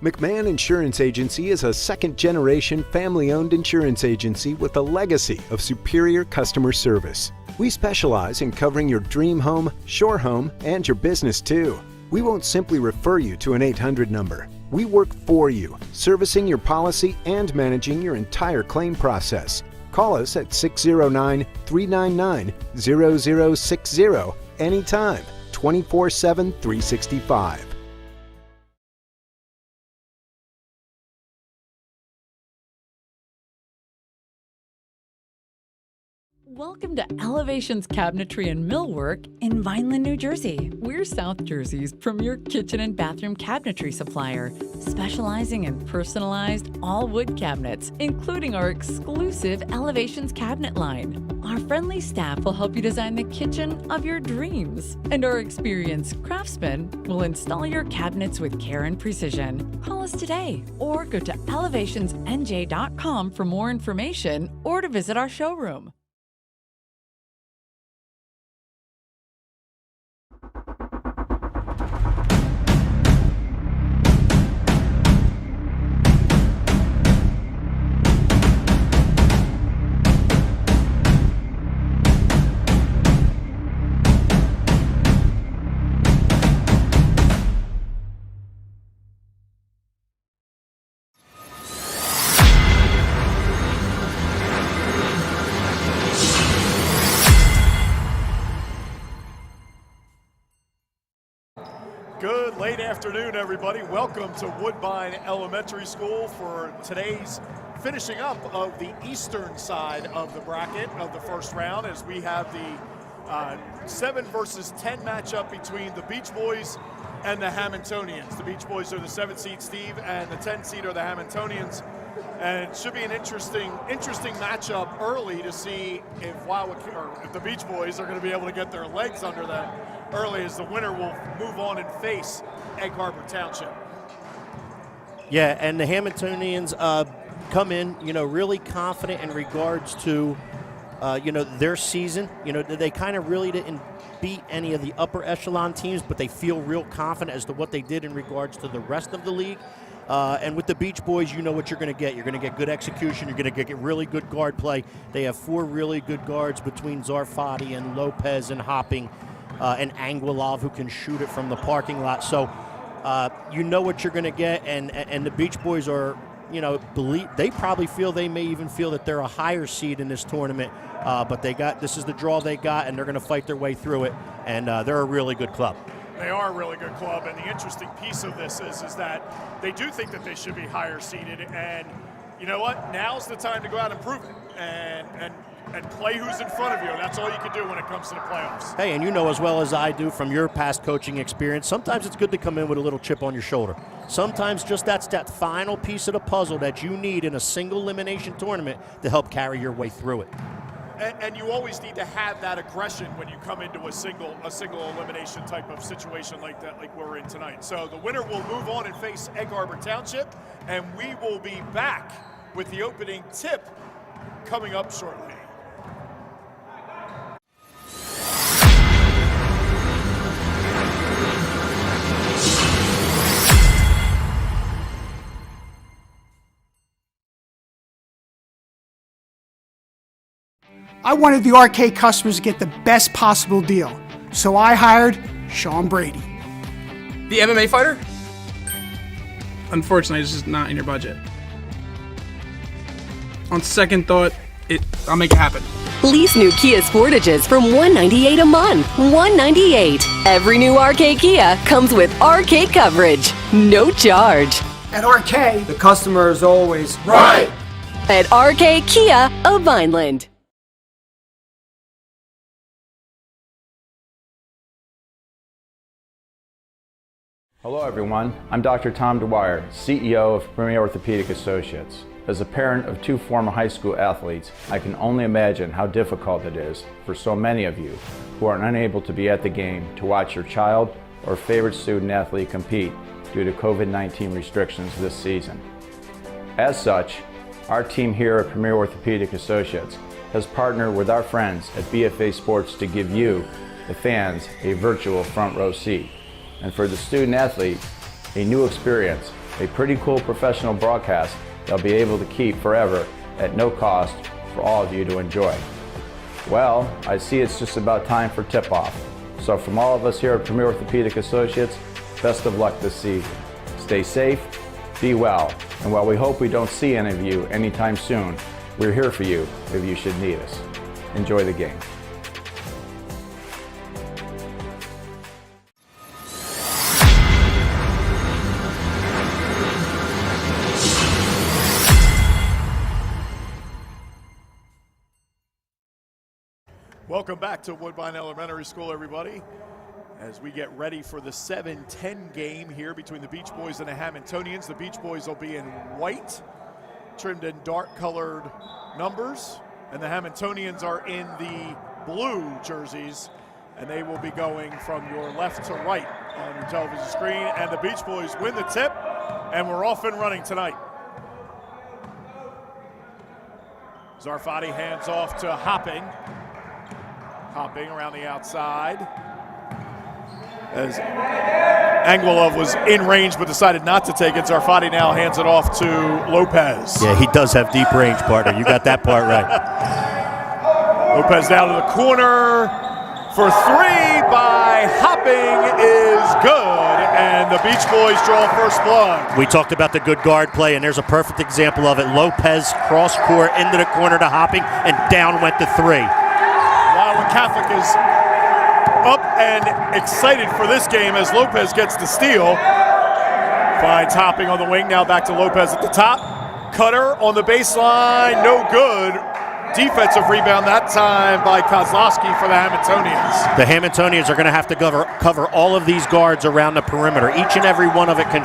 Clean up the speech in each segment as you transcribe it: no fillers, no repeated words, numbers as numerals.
McMahon Insurance Agency is a second-generation family-owned insurance agency with a legacy of superior customer service. We specialize in covering your dream home, shore home, and your business too. We won't simply refer you to an 800 number. We work for you, servicing your policy and managing your entire claim process. Call us at 609-399-0060 anytime, 24/7, 365. Welcome to Elevations Cabinetry and Millwork in Vineland, New Jersey. We're South Jersey's premier kitchen and bathroom cabinetry supplier, specializing in personalized all-wood cabinets, including our exclusive Elevations cabinet line. Our friendly staff will help you design the kitchen of your dreams, and our experienced craftsmen will install your cabinets with care and precision. Call us today or go to elevationsnj.com for more information or to visit our showroom. Good late afternoon, everybody. Welcome to Woodbine Elementary School for today's finishing up of the eastern side of the bracket of the first round, as we have the 7 versus 10 matchup between the Beach Boys and the Hammontonians. The Beach Boys are the 7-seed, Steve, and the 10-seed are the Hammontonians. And it should be an interesting matchup early to see if the Beach Boys are going to be able to get their legs under them early, as the winner will move on and face Egg Harbor Township. Yeah, and the Hammontonians come in, really confident in regards to, their season. They kind of really didn't beat any of the upper echelon teams, but they feel real confident as to what they did in regards to the rest of the league. And with the Beach Boys, you know what you're going to get. You're going to get good execution. You're going to get really good guard play. They have 4 really good guards between Zarfati and Lopez and Hopping and Anguilov, who can shoot it from the parking lot. So you know what you're going to get. And the Beach Boys are, they probably they may even feel that they're a higher seed in this tournament. But this is the draw they got, and they're going to fight their way through it. And they're a really good club. They are a really good club, and the interesting piece of this is that they do think that they should be higher seeded, and you know what? Now's the time to go out and prove it and play who's in front of you. That's all you can do when it comes to the playoffs. Hey, and you know as well as I do from your past coaching experience, sometimes it's good to come in with a little chip on your shoulder. Sometimes just that's that final piece of the puzzle that you need in a single elimination tournament to help carry your way through it. And you always need to have that aggression when you come into a single elimination type of situation like that, like we're in tonight. So the winner will move on and face Egg Harbor Township, and we will be back with the opening tip coming up shortly. I wanted the arcade customers to get the best possible deal, so I hired Sean Brady. The MMA fighter? Unfortunately, it's just not in your budget. On second thought, I'll make it happen. Lease new Kia Sportages from $198 a month. $198. Every new RK Kia comes with RK coverage. No charge. At RK, the customer is always right. At RK Kia of Vineland. Hello everyone, I'm Dr. Tom Dwyer, CEO of Premier Orthopaedic Associates. As a parent of 2 former high school athletes, I can only imagine how difficult it is for so many of you who are unable to be at the game to watch your child or favorite student athlete compete due to COVID-19 restrictions this season. As such, our team here at Premier Orthopaedic Associates has partnered with our friends at BFA Sports to give you, the fans, a virtual front row seat. And for the student athlete, a new experience A pretty cool professional broadcast they'll be able to keep forever at no cost for all of you to enjoy. Well, I see it's just about time for tip-off. So from all of us here at Premier Orthopaedic Associates, best of luck this season. Stay safe, be well, and while we hope we don't see any of you anytime soon, we're here for you if you should need us. Enjoy the game. Welcome back to Woodbine Elementary School, everybody, as we get ready for the 7-10 game here between the Beach Boys and the Hammontonians. The Beach Boys will be in white, trimmed in dark-colored numbers, and the Hammontonians are in the blue jerseys, and they will be going from your left to right on your television screen. And the Beach Boys win the tip, and we're off and running tonight. Zarfati hands off to Hopping. Hopping around the outside as Anguilov was in range but decided not to take it. Zarfati now hands it off to Lopez. Yeah, he does have deep range, partner. You got that part right. Lopez down to the corner for three by Hopping is good, and the Beach Boys draw first blood. We talked about the good guard play, and there's a perfect example of it. Lopez cross court into the corner to Hopping, and down went the three. Wildwood Catholic is up and excited for this game as Lopez gets the steal. Finds Hopping on the wing, now back to Lopez at the top. Cutter on the baseline, no good. Defensive rebound that time by Kozlowski for the Hammontonians. The Hammontonians are going to have to cover all of these guards around the perimeter. Each and every one of them can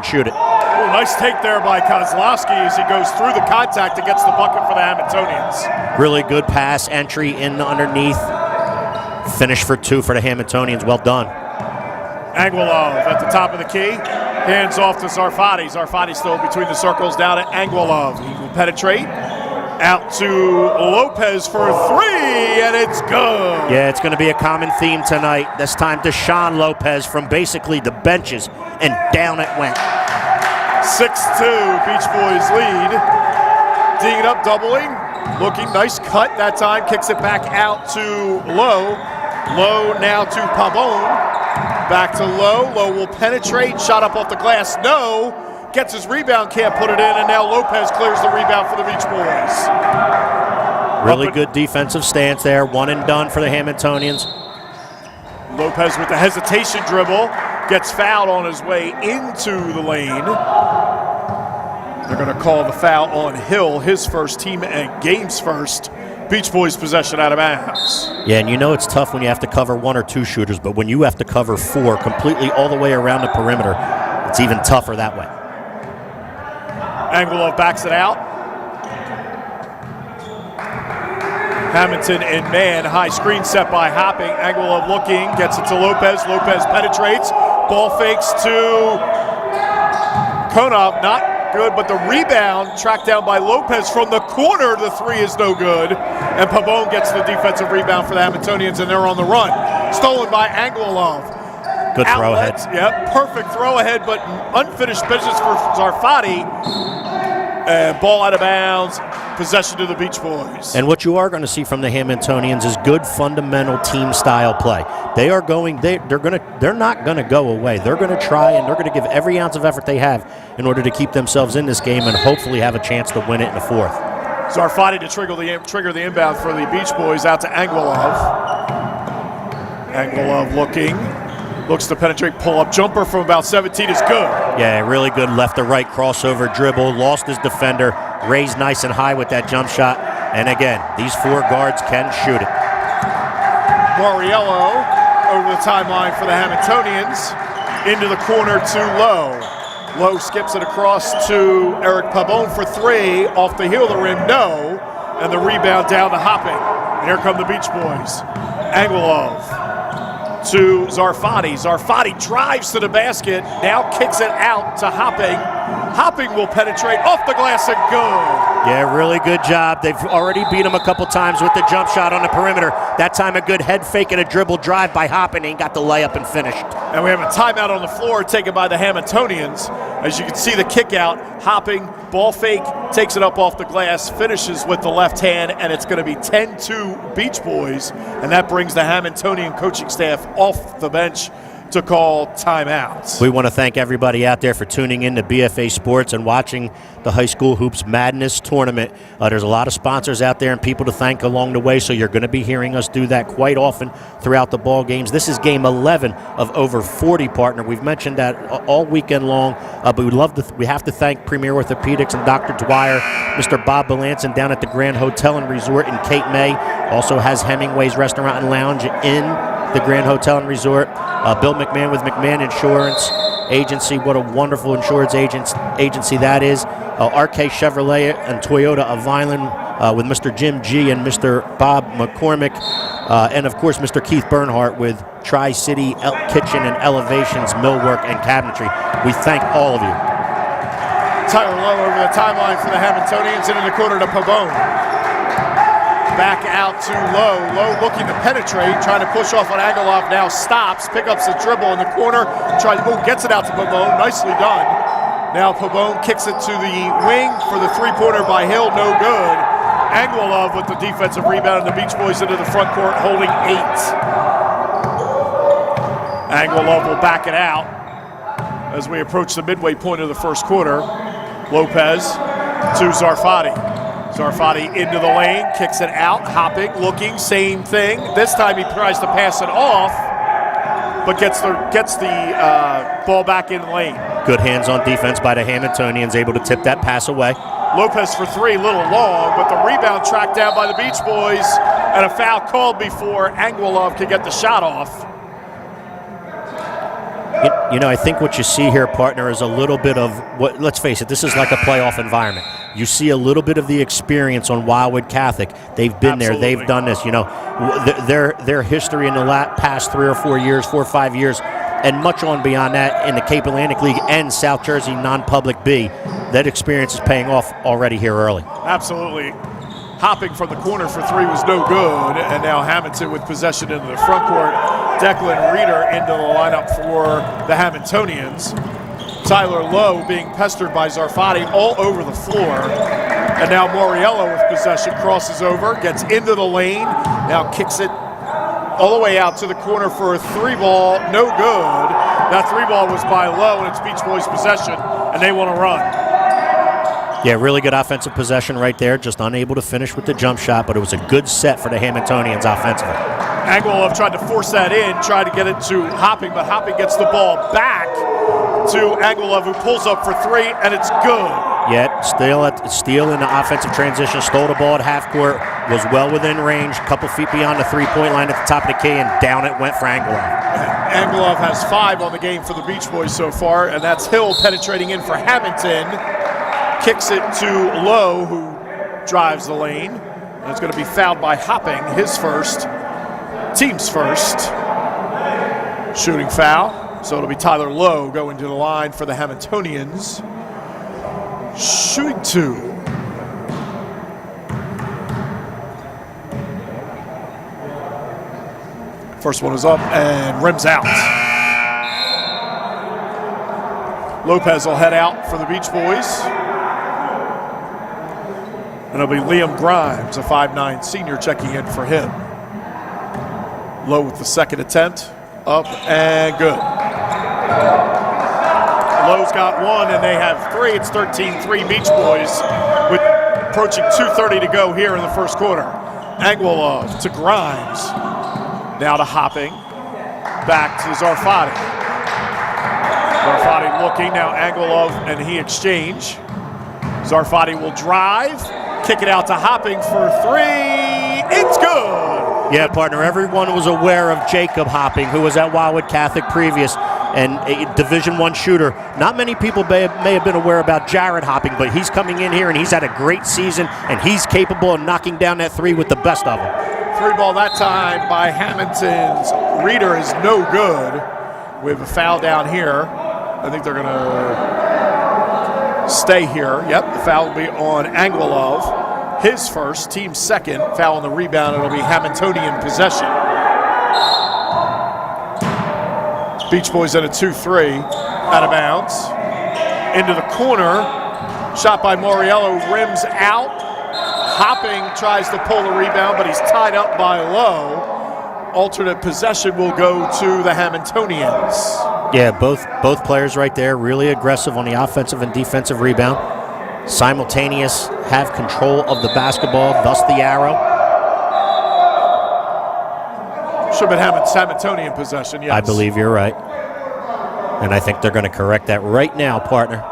shoot it. Oh, nice take there by Kozlowski as he goes through the contact and gets the bucket for the Hammontonians. Really good pass, entry in underneath. Finish for two for the Hammontonians. Well done. Anguilov at the top of the key. Hands off to Zarfati. Zarfati still between the circles down at Anguilov. He will penetrate. Out to Lopez for a three, and it's good. Yeah, it's going to be a common theme tonight. This time to Sean Lopez from basically the benches, and down it went. 6-2, Beach Boys lead. D'ing it up, doubling. Looking, nice cut that time. Kicks it back out to Lowe. Lowe now to Pabon. Back to Lowe. Lowe will penetrate. Shot up off the glass. No. Gets his rebound, can't put it in, and now Lopez clears the rebound for the Beach Boys. Really good defensive stance there. One and done for the Hammontonians. Lopez with the hesitation dribble. Gets fouled on his way into the lane. They're going to call the foul on Hill, his first team and game's first. Beach Boys possession out of bounds. Yeah, and you know it's tough when you have to cover one or two shooters, but when you have to cover four completely all the way around the perimeter, it's even tougher that way. Anguilov backs it out. Hamilton in man. High screen set by Hopping. Anguilov looking. Gets it to Lopez. Lopez penetrates. Ball fakes to Konov. Not good, but the rebound tracked down by Lopez from the corner. The three is no good. And Pabon gets the defensive rebound for the Hammontonians, and they're on the run. Stolen by Anguilov. Good throw ahead. Yep, perfect throw ahead, but unfinished business for Zarfati. And ball out of bounds, possession to the Beach Boys. And what you are going to see from the Hammontonians is good fundamental team style play. They're not going to go away. They're going to try, and they're going to give every ounce of effort they have in order to keep themselves in this game and hopefully have a chance to win it in the fourth. Zarfati to trigger the inbound for the Beach Boys out to Anguilov. Anguilov looking. Looks to penetrate, pull-up jumper from about 17 is good. Yeah, really good left to right crossover dribble. Lost his defender, raised nice and high with that jump shot. And again, these four guards can shoot it. Moriello over the timeline for the Hammontonians. Into the corner to Lowe. Lowe skips it across to Eric Pabon for three. Off the heel of the rim, no. And the rebound down to Hopping. And here come the Beach Boys. Anguilov to Zarfati. Zarfati drives to the basket, now kicks it out to Hopping. Hopping will penetrate off the glass and good. Yeah, really good job. They've already beat him a couple times with the jump shot on the perimeter. That time a good head fake and a dribble drive by Hopping. He got the layup and finished. And we have a timeout on the floor taken by the Hammontonians. As you can see the kick out, Hopping, ball fake, takes it up off the glass, finishes with the left hand, and it's going to be 10-2 Beach Boys. And that brings the Hammontonian coaching staff off the bench to call timeouts. We want to thank everybody out there for tuning in to BFA Sports and watching the High School Hoops Madness Tournament. There's a lot of sponsors out there and people to thank along the way, so you're going to be hearing us do that quite often throughout the ball games. This is game 11 of over 40, partner. We've mentioned that all weekend long, but we have to thank Premier Orthopaedics and Dr. Dwyer, Mr. Bob Belanson down at the Grand Hotel and Resort in Cape May. Also has Hemingway's Restaurant and Lounge in the Grand Hotel and Resort. Bill McMahon with McMahon Insurance Agency. What a wonderful insurance agency that is. RK Chevrolet and Toyota of Vineland with Mr. Jim G. and Mr. Bob McCormick. And, of course, Mr. Keith Bernhardt with Tri-City Kitchen and Elevations, Millwork, and Cabinetry. We thank all of you. Tyler Lowe over the timeline for the Hammontonians into the corner to Pabon. Back out to Lowe. Lowe looking to penetrate, trying to push off on Angelov. Now stops, picks up the dribble in the corner, gets it out to Pabon. Nicely done. Now Pabon kicks it to the wing for the three-pointer by Hill. No good. Angelov with the defensive rebound, and the Beach Boys into the front court holding 8. Angelov will back it out as we approach the midway point of the first quarter. Lopez to Zarfati. Zarfati into the lane, kicks it out, Hopping, looking, same thing. This time he tries to pass it off, but gets the ball back in the lane. Good hands-on defense by the Hammontonians, able to tip that pass away. Lopez for three, a little long, but the rebound tracked down by the Beach Boys, and a foul called before Angelov could get the shot off. You know, I think what you see here, partner, is a little bit of what, let's face it, this is like a playoff environment. You see a little bit of the experience on Wildwood Catholic. They've been there, they've done this. You know, their history in the past 3 or 4 years, 4 or 5 years, and much on beyond that in the Cape Atlantic League and South Jersey non-public B. That experience is paying off already here early. Absolutely. Hopping from the corner for three was no good, and now Hamilton with possession into the front court. Declan Reeder into the lineup for the Hammontonians. Tyler Lowe being pestered by Zarfati all over the floor. And now Moriello with possession, crosses over, gets into the lane, now kicks it all the way out to the corner for a three ball, no good. That three ball was by Lowe, and it's Beach Boys possession, and they want to run. Yeah, really good offensive possession right there, just unable to finish with the jump shot, but it was a good set for the Hammontonians offensively. Angelov tried to force that in, tried to get it to Hopping, but Hopping gets the ball back to Angelov, who pulls up for three, and it's good. Yet, Steele in the offensive transition, stole the ball at half court, was well within range, a couple feet beyond the three-point line at the top of the key, and down it went for Angelov. Angelov has 5 on the game for the Beach Boys so far, and that's Hill penetrating in for Hamilton. Kicks it to Lowe, who drives the lane. And it's going to be fouled by Hopping, his first, team's first shooting foul. So it'll be Tyler Lowe going to the line for the Hammontonians. Shooting 2. First one is up and rims out. Lopez will head out for the Beach Boys. And it'll be Liam Grimes, a 5'9" senior, checking in for him. Lowe with the second attempt. Up and good. Lowe's got 1, and they have 3. It's 13-3 Beach Boys with approaching 2:30 to go here in the first quarter. Angelov to Grimes. Now to Hopping. Back to Zarfati. Zarfati looking. Now Angelov and he exchange. Zarfati will drive. Kick it out to Hopping for 3. It's good. Yeah, partner, everyone was aware of Jacob Hopping, who was at Wildwood Catholic previous, and a Division I shooter. Not many people may have been aware about Jared Hopping, but he's coming in here and he's had a great season, and he's capable of knocking down that 3 with the best of them. 3 ball that time by Hamilton's. Reeder is no good. We have a foul down here. I think they're going to stay here. Yep, the foul will be on Anguilov. His first, team second. Foul on the rebound. It'll be Hammontonian possession. Beach Boys at a 2-3. Out of bounds. Into the corner. Shot by Moriello. Rims out. Hopping tries to pull the rebound, but he's tied up by Lowe. Alternate possession will go to the Hammontonians. Yeah, both players right there, really aggressive on the offensive and defensive rebound. Simultaneous, have control of the basketball, thus the arrow. Should have been Hammontonian possession, yes. I believe you're right. And I think they're going to correct that right now, partner.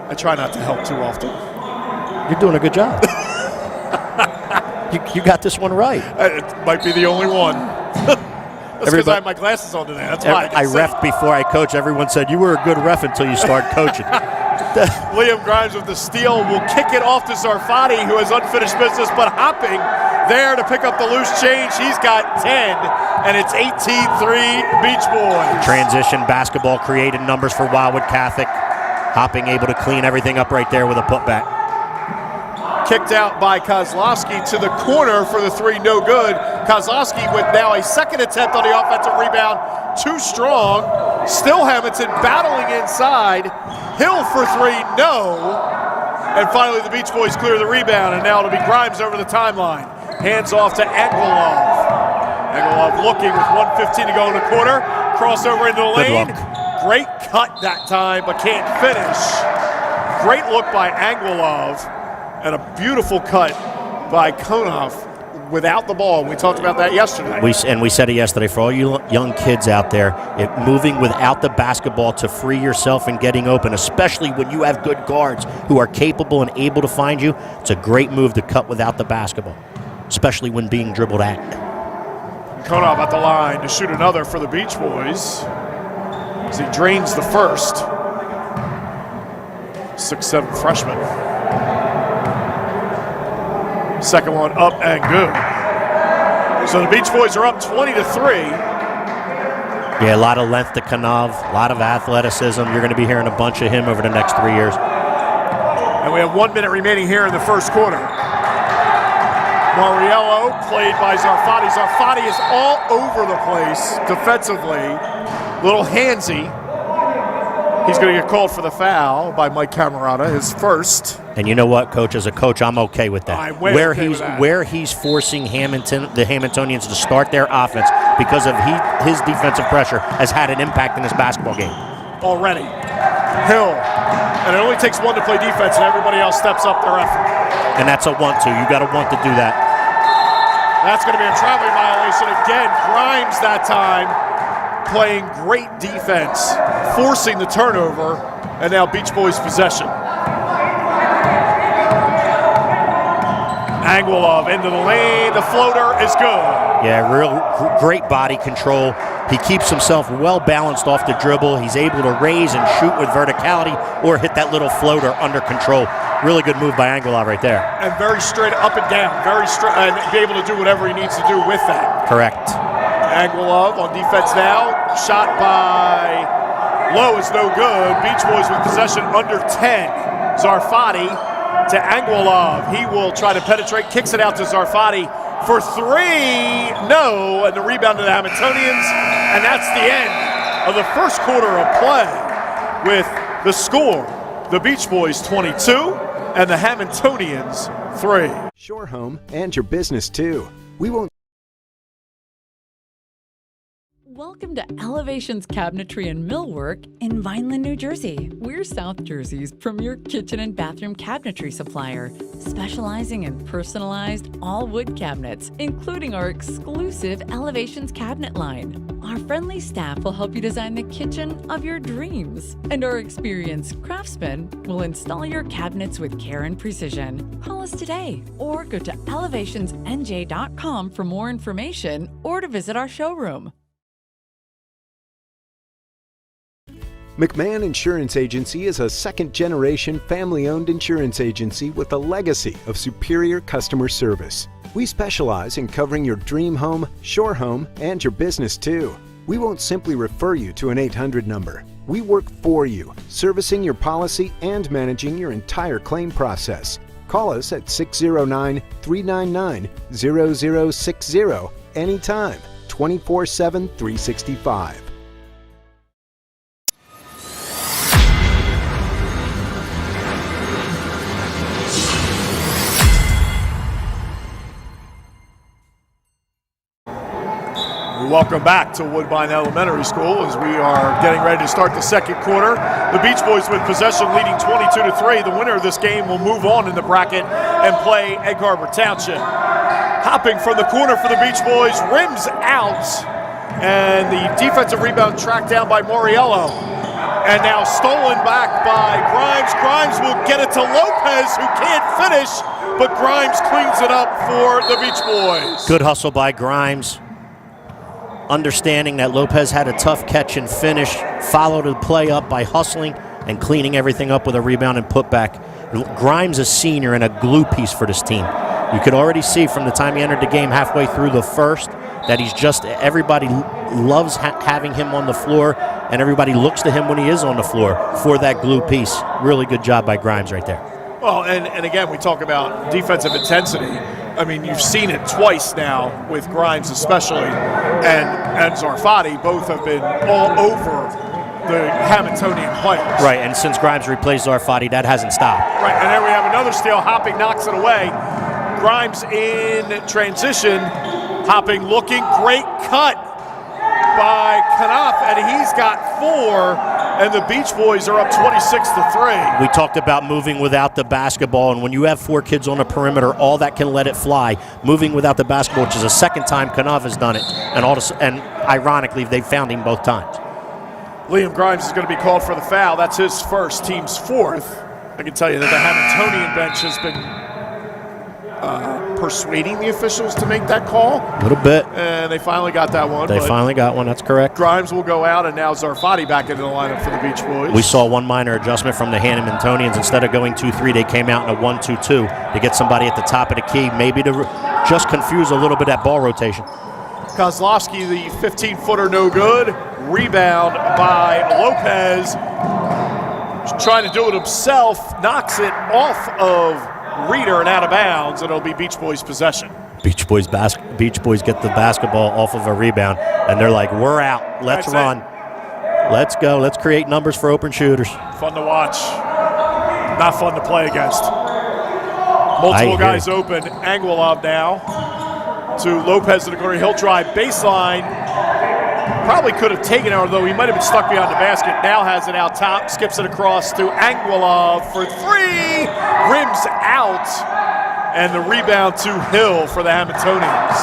I try not to help too often. You're doing a good job. you got this one right. It might be the only one. That's because I have my glasses on today. That's why I refed before I coach. Everyone said you were a good ref until you start coaching. Liam Grimes with the steal will kick it off to Zarfati, who has unfinished business, but hopping there to pick up the loose change. He's got 10, and it's 18-3 Beach Boys. Transition basketball created numbers for Wildwood Catholic. Hopping able to clean everything up right there with a putback. Kicked out by Kozlowski to the corner for the three, no good. Kozlowski with now a second attempt on the offensive rebound, too strong. Still Hamilton battling inside. Hill for three, no. And finally the Beach Boys clear the rebound, and now it'll be Grimes over the timeline. Hands off to Anguilov. Anguilov looking with 1:15 to go in the quarter. Crossover into the lane. Great cut that time, but can't finish. Great look by Anguilov. And a beautiful cut by Konoff without the ball. We talked about that yesterday. We said it yesterday for all you young kids out there, moving without the basketball to free yourself and getting open, especially when you have good guards who are capable and able to find you. It's a great move to cut without the basketball, especially when being dribbled at. Konoff at the line to shoot another for the Beach Boys as he drains the first. 6'7" freshman. Second one up and good. So the Beach Boys are up 20-3. Yeah, a lot of length to Kanov, a lot of athleticism. You're going to be hearing a bunch of him over the next 3 years. And we have 1 minute remaining here in the first quarter. Moriello played by Zarfati. Zarfati is all over the place defensively. Little handsy. He's going to get called for the foul by Mike Camerata, his first. And you know what, Coach? As a coach, I'm okay with that. I'm way okay with that. Where he's forcing the Hammontonians to start their offense because of his defensive pressure has had an impact in this basketball game. Already. Hill. And it only takes one to play defense, and everybody else steps up their effort. And that's a want to. You got to want to do that. That's going to be a traveling violation again. Grimes that time playing great defense, forcing the turnover, and now Beach Boys possession. Anguilov into the lane, the floater is good. Yeah, great body control. He keeps himself well balanced off the dribble. He's able to raise and shoot with verticality or hit that little floater under control. Really good move by Anguilov right there. And very straight up and down, very straight, and be able to do whatever he needs to do with that. Correct. Anguilov on defense now. Shot by Lowe is no good. Beach Boys with possession under 10. Zarfati to Anguilov. He will try to penetrate, kicks it out to Zarfati for three. No, and the rebound to the Hammontonians. And that's the end of the first quarter of play with the score. The Beach Boys 22 and the Hammontonians 3. Your home and your business too. We won't. Welcome to Elevations Cabinetry and Millwork in Vineland, New Jersey. We're South Jersey's premier kitchen and bathroom cabinetry supplier, specializing in personalized all-wood cabinets, including our exclusive Elevations cabinet line. Our friendly staff will help you design the kitchen of your dreams, and our experienced craftsmen will install your cabinets with care and precision. Call us today or go to elevationsnj.com for more information or to visit our showroom. McMahon Insurance Agency is a second-generation family-owned insurance agency with a legacy of superior customer service. We specialize in covering your dream home, shore home, and your business too. We won't simply refer you to an 800 number. We work for you, servicing your policy and managing your entire claim process. Call us at 609-399-0060 anytime, 24/7, 365. Welcome back to Woodbine Elementary School as we are getting ready to start the second quarter. The Beach Boys with possession leading 22-3. The winner of this game will move on in the bracket and play Egg Harbor Township. Hopping from the corner for the Beach Boys, rims out, and the defensive rebound tracked down by Moriello. And now stolen back by Grimes. Grimes will get it to Lopez, who can't finish, but Grimes cleans it up for the Beach Boys. Good hustle by Grimes. Understanding that Lopez had a tough catch and finish, followed the play up by hustling and cleaning everything up with a rebound and putback. Grimes, a senior and a glue piece for this team. You could already see from the time he entered the game halfway through the first that he's just, everybody loves having him on the floor, and everybody looks to him when he is on the floor for that glue piece. Really good job by Grimes right there. Well, and again, we talk about defensive intensity. I mean, you've seen it twice now with Grimes especially, and Zarfati. Both have been all over the Hammontonian players. Right, and since Grimes replaced Zarfati, that hasn't stopped. Right, and then we have another steal. Hopping knocks it away. Grimes in transition. Hopping looking, great cut by Knopf, and he's got 4, and the Beach Boys are up 26-3. We talked about moving without the basketball, and when you have 4 kids on the perimeter, all that can let it fly. Moving without the basketball, which is the second time Knopf has done it, and ironically, they found him both times. Liam Grimes is going to be called for the foul. That's his first, team's 4th. I can tell you that the Hammontonian bench has been persuading the officials to make that call. A little bit. And they finally got that one. They finally got one, that's correct. Grimes will go out, and now Zarfati back into the lineup for the Beach Boys. We saw one minor adjustment from the Hammontonians. Instead of going 2-3, they came out in a 1-2-2 to get somebody at the top of the key, maybe to just confuse a little bit that ball rotation. Kozlowski, the 15-footer, no good. Rebound by Lopez. Trying to do it himself, knocks it off of Reeder and out of bounds, and it'll be Beach Boys possession. Beach Boys get the basketball off of a rebound, and they're like, we're out. Let's run. Let's go. Let's create numbers for open shooters. Fun to watch. Not fun to play against. Multiple guys open. Anguilov now to Lopez in the corner. He'll drive baseline. Probably could have taken it, although he might have been stuck behind the basket. Now has it out top, skips it across to Anguilov for 3. Rims out, and the rebound to Hill for the Hammontonians.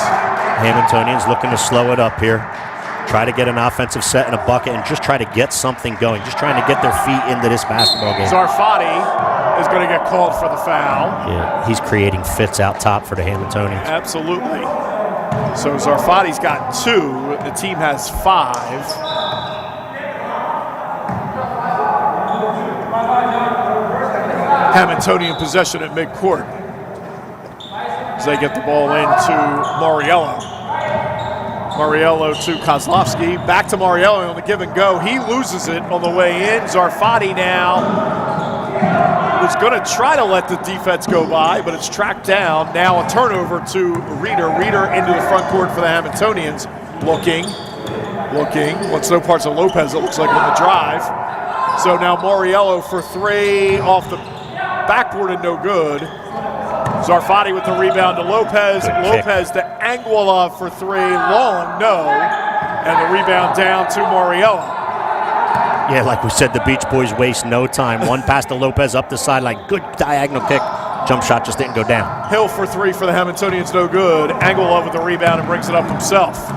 Hammontonians looking to slow it up here. Try to get an offensive set and a bucket and just try to get something going. Just trying to get their feet into this basketball game. Zarfati is going to get called for the foul. Yeah, he's creating fits out top for the Hammontonians. Absolutely. So Zarfati's got 2. The team has 5. Hammontonian possession at midcourt as they get the ball into Moriello. Moriello to Kozlowski. Back to Moriello on the give and go. He loses it on the way in. Zarfati now was going to try to let the defense go by, but it's tracked down. Now a turnover to Reeder. Reeder into the front court for the Hammontonians. Looking. Wants no parts of Lopez, it looks like, on the drive. So now Moriello for 3 off the backboard and no good. Zarfati with the rebound to Lopez. Lopez to Anguilov for 3. Long, no. And the rebound down to Moriello. Yeah, like we said, the Beach Boys waste no time. One pass to Lopez up the sideline. Good diagonal kick. Jump shot just didn't go down. Hill for 3 for the Hammontonians, no good. Anguilov with the rebound and brings it up himself.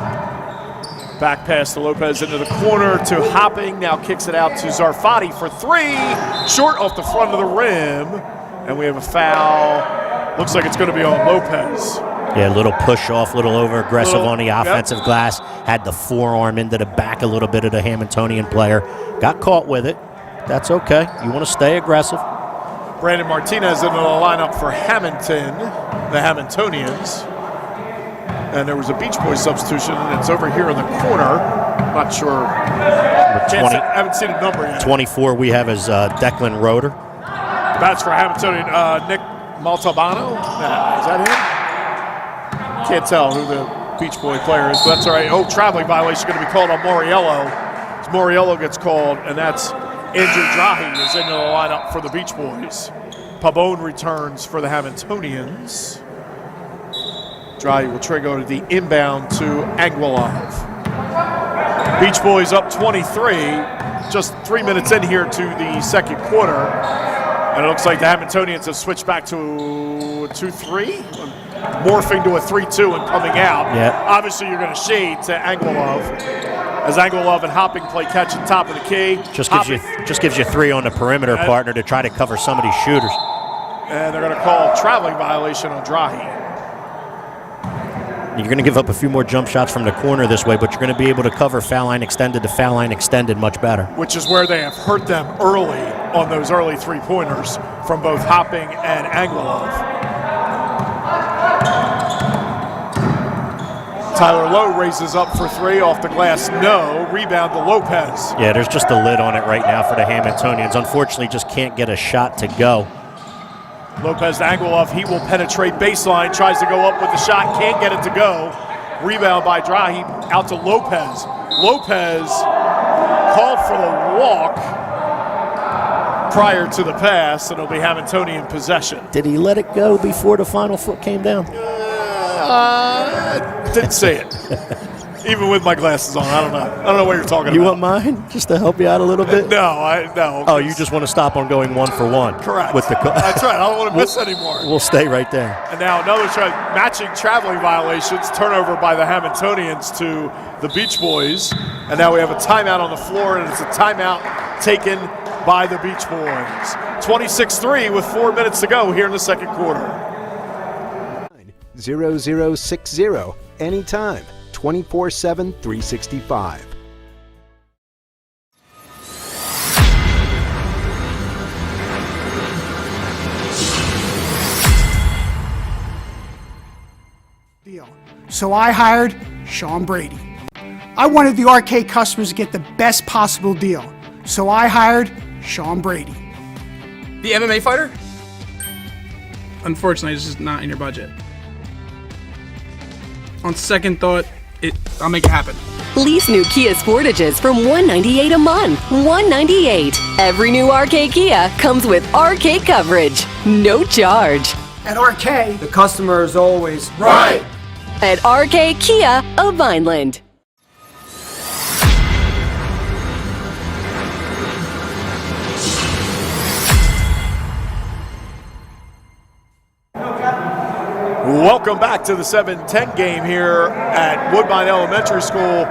Back pass to Lopez into the corner to Hopping. Now kicks it out to Zarfati for 3. Short off the front of the rim. And we have a foul. Looks like it's going to be on Lopez. Yeah, a little push off, a little over aggressive on the offensive glass. Had the forearm into the back a little bit of the Hammontonian player. Got caught with it. That's okay. You want to stay aggressive. Brandon Martinez into the lineup for Hammonton, the Hammontonians. And there was a Beach Boys substitution, and it's over here in the corner. not sure. I haven't seen a number yet. 24 we have as Declan Roeder. That's for Hammontonian. Nick Montalbano? Is that him? Can't tell who the Beach Boy player is, but that's all right. Oh, traveling violation going to be called on Moriello. As Moriello gets called, and that's Andrew Drahi is into the lineup for the Beach Boys. Pabon returns for the Hammontonians. Drahi will trigger the inbound to Anguilov. Beach Boys up 23, just 3 minutes in here to the second quarter. And it looks like the Hammontonians have switched back to a 2-3, morphing to a 3-2 and coming out. Yeah. Obviously, you're going to shade to Anguilov, as Anguilov and Hopping play catch at top of the key. Just gives you 3 on the perimeter, partner, to try to cover some of these shooters. And they're going to call a traveling violation on Drahi. You're going to give up a few more jump shots from the corner this way, but you're going to be able to cover foul line extended to foul line extended much better. Which is where they have hurt them early on those early three-pointers from both Hopping and Anguilov. Tyler Lowe raises up for 3 off the glass. No. Rebound to Lopez. Yeah, there's just a lid on it right now for the Hammontonians. Unfortunately, just can't get a shot to go. Lopez to Anguilov, he will penetrate baseline, tries to go up with the shot, can't get it to go. Rebound by Drahi, out to Lopez. Lopez called for the walk prior to the pass, and it'll be Hammontonian possession. Did he let it go before the final foot came down? Didn't say it. Even with my glasses on, I don't know what you're talking about. You want mine, just to help you out a little bit? No. Oh, you just want to stop on going 1 for 1. Correct. With the That's right. I don't want to miss anymore. We'll stay right there. And now another matching traveling violations, turnover by the Hammontonians to the Beach Boys. And now we have a timeout on the floor, and it's a timeout taken by the Beach Boys. 26-3 with 4 minutes to go here in the second quarter. 0060 anytime. 24/7, 365. So I hired Sean Brady. I wanted the arcade customers to get the best possible deal. So I hired Sean Brady. The MMA fighter? Unfortunately, it's just not in your budget. On second thought, I'll make it happen. Lease new Kia Sportages from $198 a month. $198. Every new RK Kia comes with RK coverage. No charge. At RK, The customer is always right. At RK Kia of Vineland. Welcome back to the 7-10 game here at Woodbine Elementary School.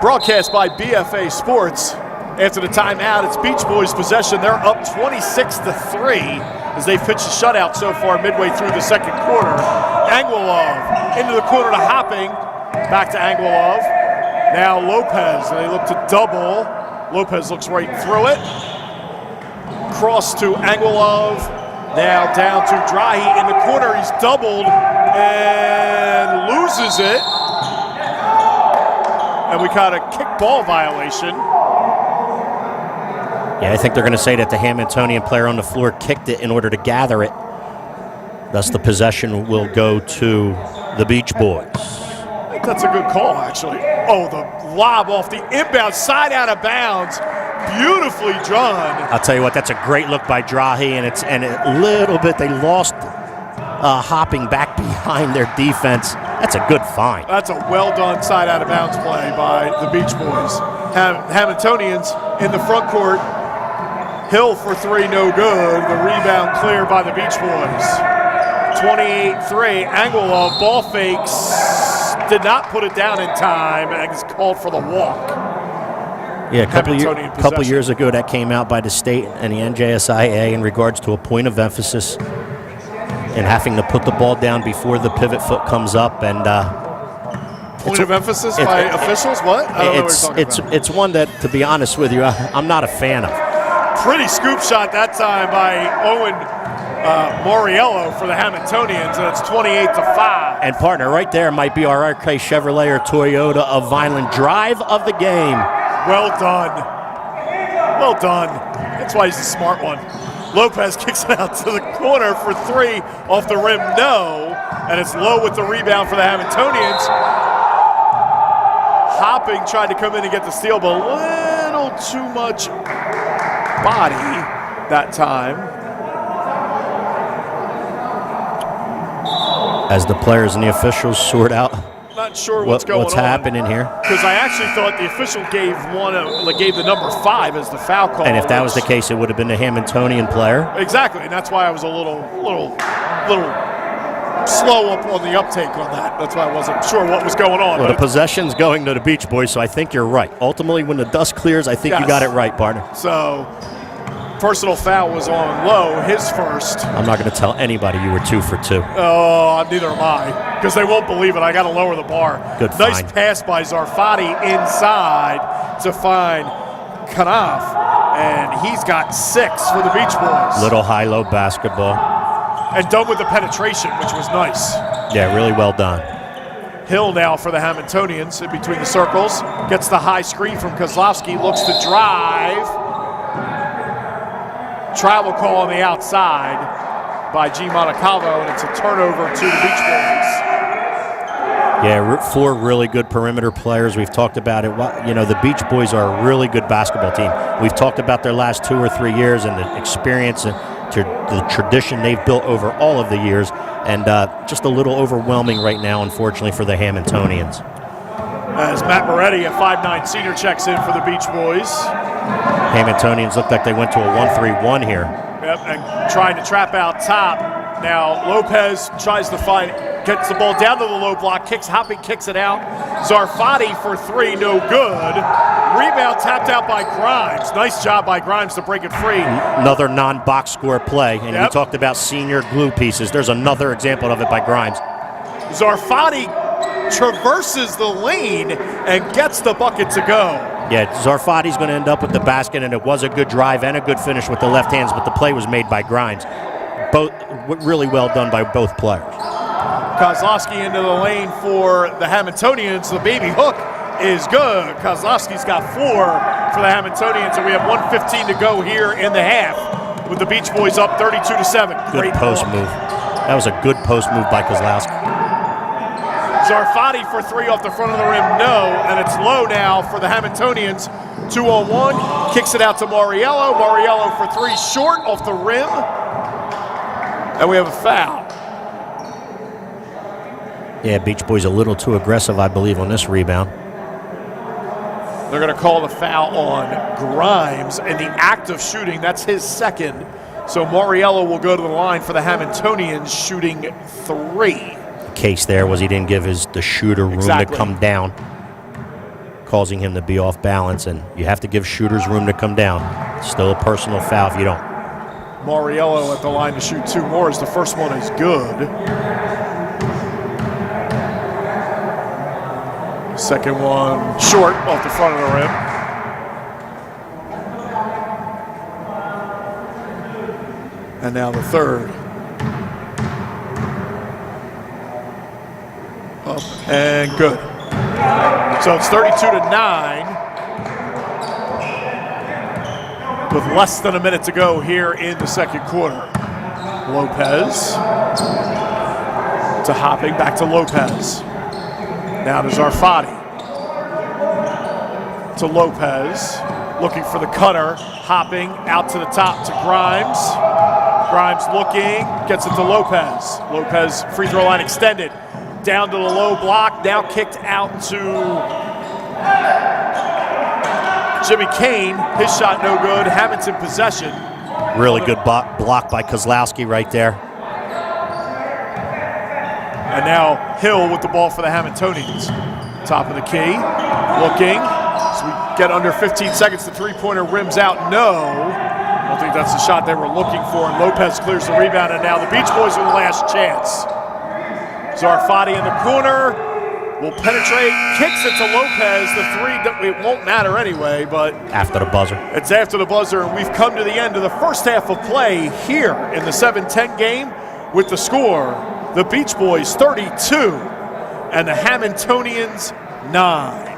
Broadcast by BFA Sports. After the timeout, it's Beach Boys possession. They're up 26-3 as they've pitched a shutout so far midway through the second quarter. Anguilov into the corner to Hopping. Back to Anguilov. Now Lopez. They look to double. Lopez looks right through it. Cross to Anguilov. Now down to Drahi in the corner. He's doubled and loses it. And we got a kick ball violation. Yeah, I think they're going to say that the Hammontonian player on the floor kicked it in order to gather it. Thus, the possession will go to the Beach Boys. I think that's a good call, actually. Oh, the lob off the inbound, side out of bounds. Beautifully drawn. I'll tell you what, that's a great look by Drahi, and a little bit they lost Hopping back behind their defense. That's a good find. That's a well-done side out of bounds play by the Beach Boys. Hammontonians in the front court. Hill for 3, no good. The rebound clear by the Beach Boys. 28-3. Anguilov ball fakes. Did not put it down in time and is called for the walk. Yeah, a couple years ago that came out by the state and the NJSIA in regards to a point of emphasis and having to put the ball down before the pivot foot comes up. And point of emphasis by officials? What? I don't know what you're talking about. It's one that, to be honest with you, I'm not a fan of. Pretty scoop shot that time by Owen Moriello for the Hammontonians, and it's 28-5. And partner, right there might be our RK Chevrolet or Toyota of Vineland drive of the game. Well done. Well done. That's why he's a smart one. Lopez kicks it out to the corner for 3 off the rim, no. And it's Lowe with the rebound for the Hammontonians. Hopping tried to come in and get the steal, but a little too much body that time. As the players and the officials sort out Not sure what's going on. happening here. Because I actually thought the official gave the number 5 as the foul call. And if that was the case, it would have been the Hammontonian player. Exactly, and that's why I was a little slow up on the uptake on that. That's why I wasn't sure what was going on. Well, the possession's going to the Beach Boys, so I think you're right. Ultimately, when the dust clears, I think you got it right, partner. So, personal foul was on Lowe, his first. I'm not going to tell anybody you were 2 for 2. Oh, neither am I, because they won't believe it. I got to lower the bar. Good Nice find. pass by Zarfati inside to find Kanaf, and he's got 6 for the Beach Boys. Little high-low basketball. And done with the penetration, which was nice. Yeah, really well done. Hill now for the Hammontonians in between the circles. Gets the high screen from Kozlowski, looks to drive. Travel call on the outside by G. Montecalvo, and it's a turnover to the Beach Boys. Yeah, 4 really good perimeter players. We've talked about it. You know, the Beach Boys are a really good basketball team. We've talked about their last 2 or 3 years and the experience and the tradition they've built over all of the years, and just a little overwhelming right now, unfortunately, for the Hammontonians. As Matt Moretti, a 5'9" senior, checks in for the Beach Boys. Hammontonians look like they went to a 1-3-1 here. Yep, and trying to trap out top. Now Lopez tries to find, gets the ball down to the low block, hopping kicks it out. Zarfati for 3, no good. Rebound tapped out by Grimes. Nice job by Grimes to break it free. Another non-box score play, and we talked about senior glue pieces. There's another example of it by Grimes. Zarfati traverses the lane and gets the bucket to go. Yeah, Zarfati's going to end up with the basket, and it was a good drive and a good finish with the left hands, but the play was made by Grimes. Both really well done by both players. Kozlowski into the lane for the Hammontonians. The baby hook is good. Kozlowski's got 4 for the Hammontonians, and we have 1:15 to go here in the half with the Beach Boys up 32-7. Good post move. That was a good post move by Kozlowski. Zarfati for 3 off the front of the rim, no, and it's Lowe now for the Hammontonians. 2-on-1, kicks it out to Moriello. Moriello for 3, short off the rim, and we have a foul. Yeah, Beach Boys a little too aggressive, I believe, on this rebound. They're going to call the foul on Grimes in the act of shooting. That's his second. So Moriello will go to the line for the Hammontonians, shooting 3. The case there was he didn't give the shooter room to come down, causing him to be off balance, and you have to give shooters room to come down. It's still a personal foul if you don't. Moriello at the line to shoot 2 more as the first one is good. Second one short off the front of the rim. And now the third. Up and good. So it's 32-9 with less than a minute to go here in the second quarter. Lopez to hopping, back to Lopez. Now to Zarfati. To Lopez, looking for the cutter, hopping out to the top to Grimes. Grimes looking, gets it to Lopez. Lopez, free throw line extended. Down to the low block, now kicked out to Jimmy Kane. His shot no good, Hammonton possession. Really good block by Kozlowski right there. And now Hill with the ball for the Hammontonians. Top of the key, looking. So we get under 15 seconds, the three-pointer rims out, no. I don't think that's the shot they were looking for, and Lopez clears the rebound, and now the Beach Boys are the last chance. Zarfati in the corner, will penetrate, kicks it to Lopez. The three, it won't matter anyway, but After the buzzer. it's after the buzzer, and we've come to the end of the first half of play here in the 7-10 game with the score, the Beach Boys 32 and the Hammontonians 9.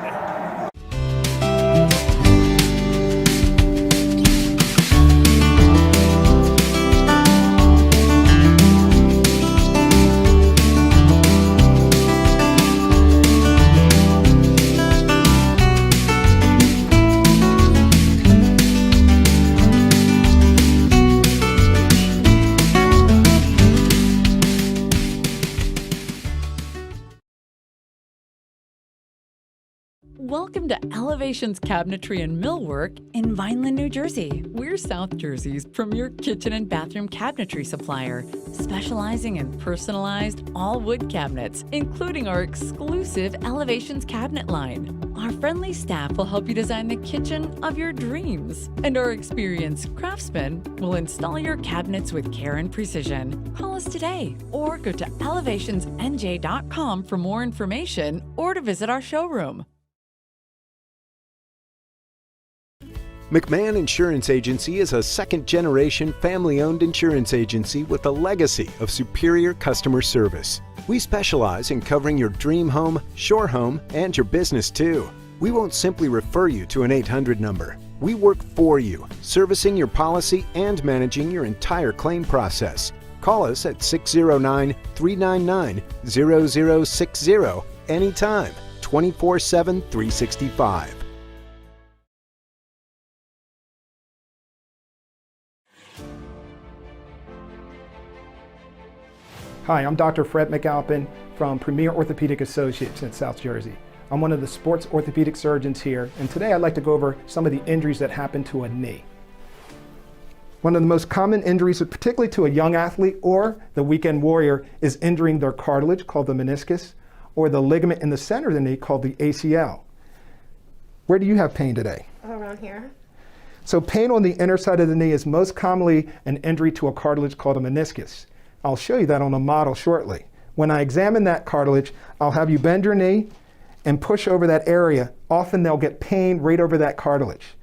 Welcome to Elevations Cabinetry and Millwork in Vineland, New Jersey. We're South Jersey's premier kitchen and bathroom cabinetry supplier, specializing in personalized all-wood cabinets, including our exclusive Elevations cabinet line. Our friendly staff will help you design the kitchen of your dreams, and our experienced craftsmen will install your cabinets with care and precision. Call us today or go to elevationsnj.com for more information or to visit our showroom. McMahon Insurance Agency is a second-generation family-owned insurance agency with a legacy of superior customer service. We specialize in covering your dream home, shore home, and your business too. We won't simply refer you to an 800 number. We work for you, servicing your policy and managing your entire claim process. Call us at 609-399-0060 anytime, 24/7, 365. Hi, I'm Dr. Fred McAlpin from Premier Orthopaedic Associates in South Jersey. I'm one of the sports orthopedic surgeons here, and today I'd like to go over some of the injuries that happen to a knee. One of the most common injuries, particularly to a young athlete or the weekend warrior, is injuring their cartilage, called the meniscus, or the ligament in the center of the knee, called the ACL. Where do you have pain today? Around here. So pain on the inner side of the knee is most commonly an injury to a cartilage called a meniscus. I'll show you that on a model shortly. When I examine that cartilage, I'll have you bend your knee and push over that area. Often they'll get pain right over that cartilage.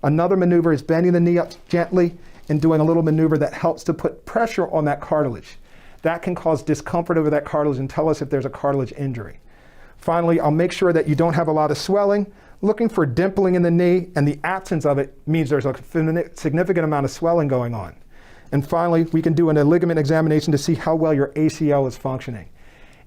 Another maneuver is bending the knee up gently and doing a little maneuver that helps to put pressure on that cartilage. That can cause discomfort over that cartilage and tell us if there's a cartilage injury. Finally, I'll make sure that you don't have a lot of swelling. Looking for dimpling in the knee, and the absence of it means there's a significant amount of swelling going on. And finally, we can do a ligament examination to see how well your ACL is functioning.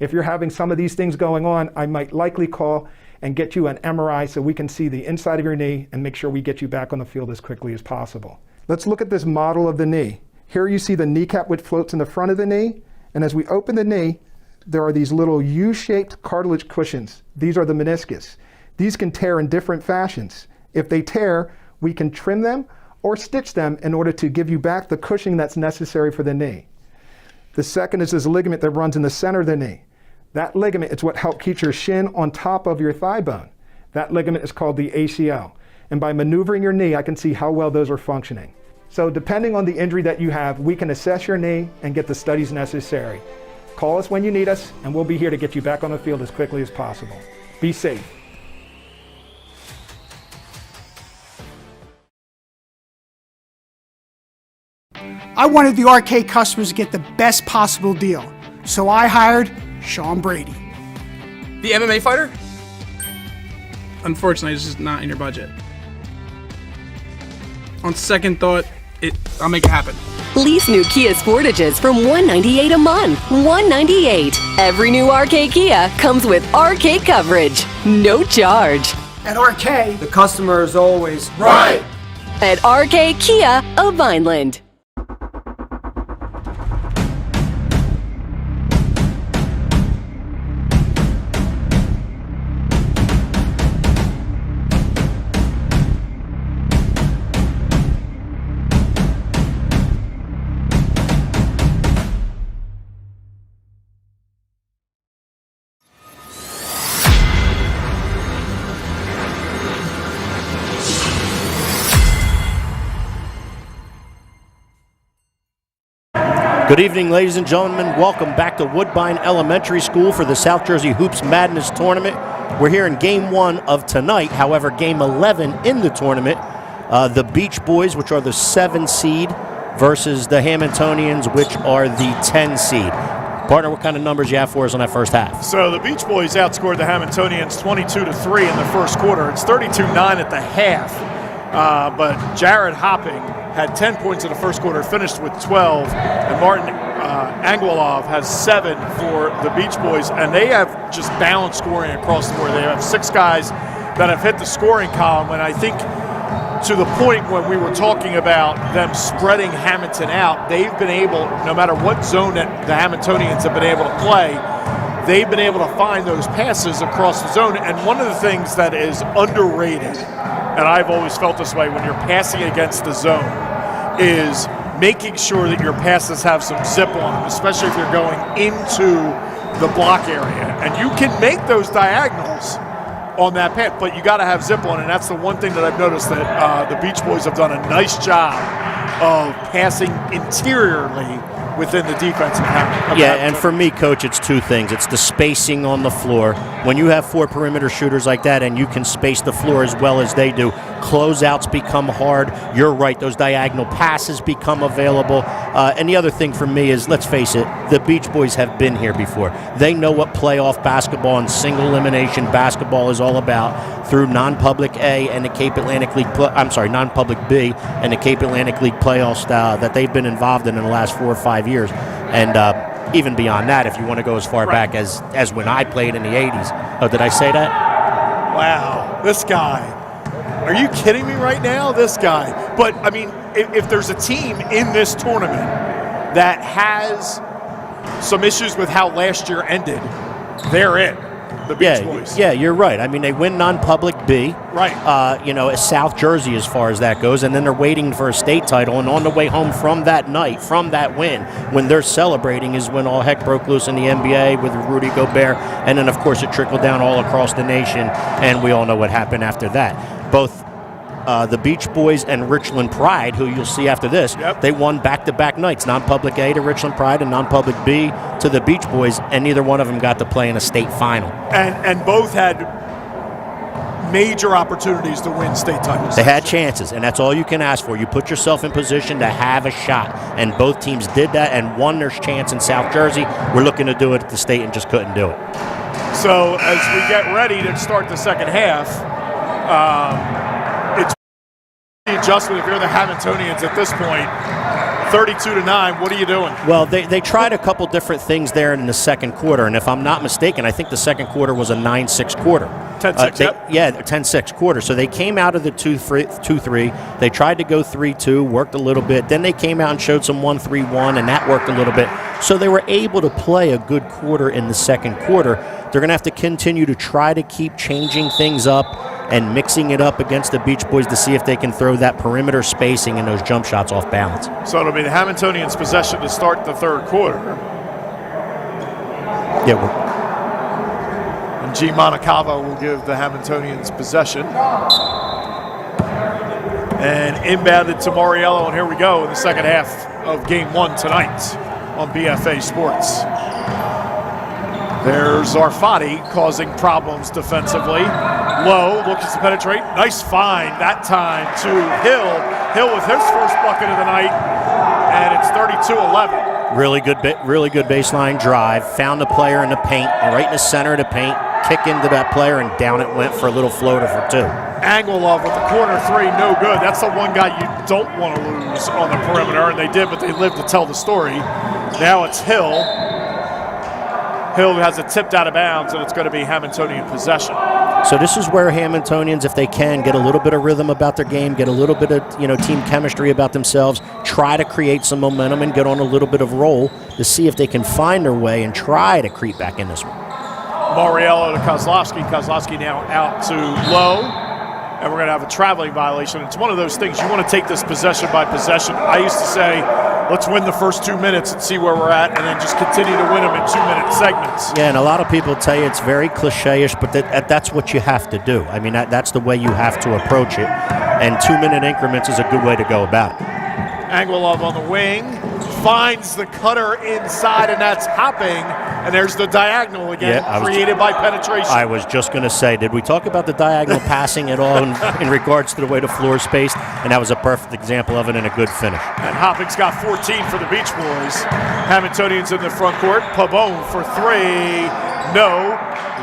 If you're having some of these things going on, I might likely call and get you an MRI so we can see the inside of your knee and make sure we get you back on the field as quickly as possible. Let's look at this model of the knee. Here you see the kneecap which floats in the front of the knee, and as we open the knee, there are these little U-shaped cartilage cushions. These are the meniscus. These can tear in different fashions. If they tear, we can trim them or stitch them in order to give you back the cushioning that's necessary for the knee. The second is this ligament that runs in the center of the knee. That ligament is what helps keep your shin on top of your thigh bone. That ligament is called the ACL. And by maneuvering your knee, I can see how well those are functioning. So depending on the injury that you have, we can assess your knee and get the studies necessary. Call us when you need us, and we'll be here to get you back on the field as quickly as possible. Be safe. I wanted the RK customers to get the best possible deal, so I hired Sean Brady. The MMA fighter? Unfortunately, it's just not in your budget. On second thought, I'll make it happen. Lease new Kia Sportages from $198 a month. $198. Every new RK Kia comes with RK coverage. No charge. At RK, The customer is always right. At RK Kia of Vineland. Good evening, ladies and gentlemen. Welcome back to Woodbine Elementary School for the South Jersey Hoops Madness Tournament. We're here in Game 1 of tonight. However, Game 11 in the tournament, the Beach Boys, which are the 7 seed, versus the Hammontonians, which are the 10 seed. Partner, what kind of numbers you have for us on that first half? So the Beach Boys outscored the Hammontonians 22-3 in the first quarter. It's 32-9 at the half. But Jared Hopping had 10 points in the first quarter, finished with 12, and Martin Anguilov has 7 for the Beach Boys, and they have just balanced scoring across the board. They have 6 guys that have hit the scoring column, and I think to the point when we were talking about them spreading Hamilton out, they've been able, no matter what zone that the Hammontonians have been able to play, they've been able to find those passes across the zone. And one of the things that is underrated, and I've always felt this way when you're passing against the zone, is making sure that your passes have some zip on them, especially if you're going into the block area. And you can make those diagonals on that path, but you got to have zip on, and that's the one thing that I've noticed that the Beach Boys have done a nice job of passing interiorly within the defensive half. Yeah, and for me, Coach, it's 2 things. It's the spacing on the floor. When you have 4 perimeter shooters like that and you can space the floor as well as they do, closeouts become hard. You're right, those diagonal passes become available. And the other thing for me is, let's face it, the Beach Boys have been here before. They know what playoff basketball and single elimination basketball is all about through non-public A and the Cape Atlantic League, non-public B and the Cape Atlantic League playoffs that they've been involved in the last 4 or 5 years. And even beyond that, if you want to go as far back as when I played in the 80s. Oh, did I say that? Wow, this guy. Are you kidding me right now? This guy. But, I mean, if there's a team in this tournament that has some issues with how last year ended, they're it. The Beach Boys. Yeah, you're right. I mean, they win non-public B. Right. South Jersey as far as that goes, and then they're waiting for a state title, and on the way home from that night, from that win, when they're celebrating is when all heck broke loose in the NBA with Rudy Gobert, and then, of course, it trickled down all across the nation, and we all know what happened after that. Both the Beach Boys and Richland Pride, who you'll see after this, they won back-to-back nights, non-public A to Richland Pride and non-public B to the Beach Boys, and neither one of them got to play in a state final. And both had major opportunities to win state titles. They had chances, and that's all you can ask for. You put yourself in position to have a shot, and both teams did that and won their chance in South Jersey. We're looking to do it at the state and just couldn't do it. So as we get ready to start the second half, it's the adjustment if you're the Hammontonians at this point. 32-9, what are you doing? Well, they tried a couple different things there in the second quarter, and if I'm not mistaken, I think the second quarter was a 9-6 quarter. 10-6, Yeah, 10-6 quarter. So they came out of the 2-3. They tried to go 3-2, worked a little bit. Then they came out and showed some 1-3-1, and that worked a little bit. So they were able to play a good quarter in the second quarter. They're going to have to continue to try to keep changing things up and mixing it up against the Beach Boys to see if they can throw that perimeter spacing and those jump shots off balance. So it'll be the Hammontonians' possession to start the third quarter. Yeah. And G. Monicava will give the Hammontonians possession. And inbounded to Mariello, and here we go in the second half of Game 1 tonight on BFA Sports. There's Zarfati causing problems defensively. Low, looking to penetrate. Nice find that time to Hill. Hill with his first bucket of the night, and it's 32-11. Really good baseline drive. Found the player in the paint, right in the center of the paint. Kick into that player, and down it went for a little floater for 2. Anguilov with the corner 3, no good. That's the one guy you don't want to lose on the perimeter, and they did, but they lived to tell the story. Now it's Hill. Hill has it tipped out of bounds, and it's going to be Hammontonian possession. So this is where Hammontonians, if they can, get a little bit of rhythm about their game, get a little bit of team chemistry about themselves, try to create some momentum and get on a little bit of roll to see if they can find their way and try to creep back in this one. Mariello to Kozlowski. Kozlowski now out to Low, and we're going to have a traveling violation. It's one of those things, you want to take this possession by possession. I used to say, let's win the first 2 minutes and see where we're at, and then just continue to win them in 2-minute segments. Yeah, and a lot of people tell you it's very cliche-ish, but that's what you have to do. I mean, that's the way you have to approach it, and 2-minute increments is a good way to go about it. Anguilov on the wing, finds the cutter inside, and that's Hopping. And there's the diagonal again, created by penetration. I was just going to say, did we talk about the diagonal passing at all in regards to the way the floor is spaced? And that was a perfect example of it and a good finish. And Hopping's got 14 for the Beach Boys. Hammontonians in the front court. Pabon for 3. No.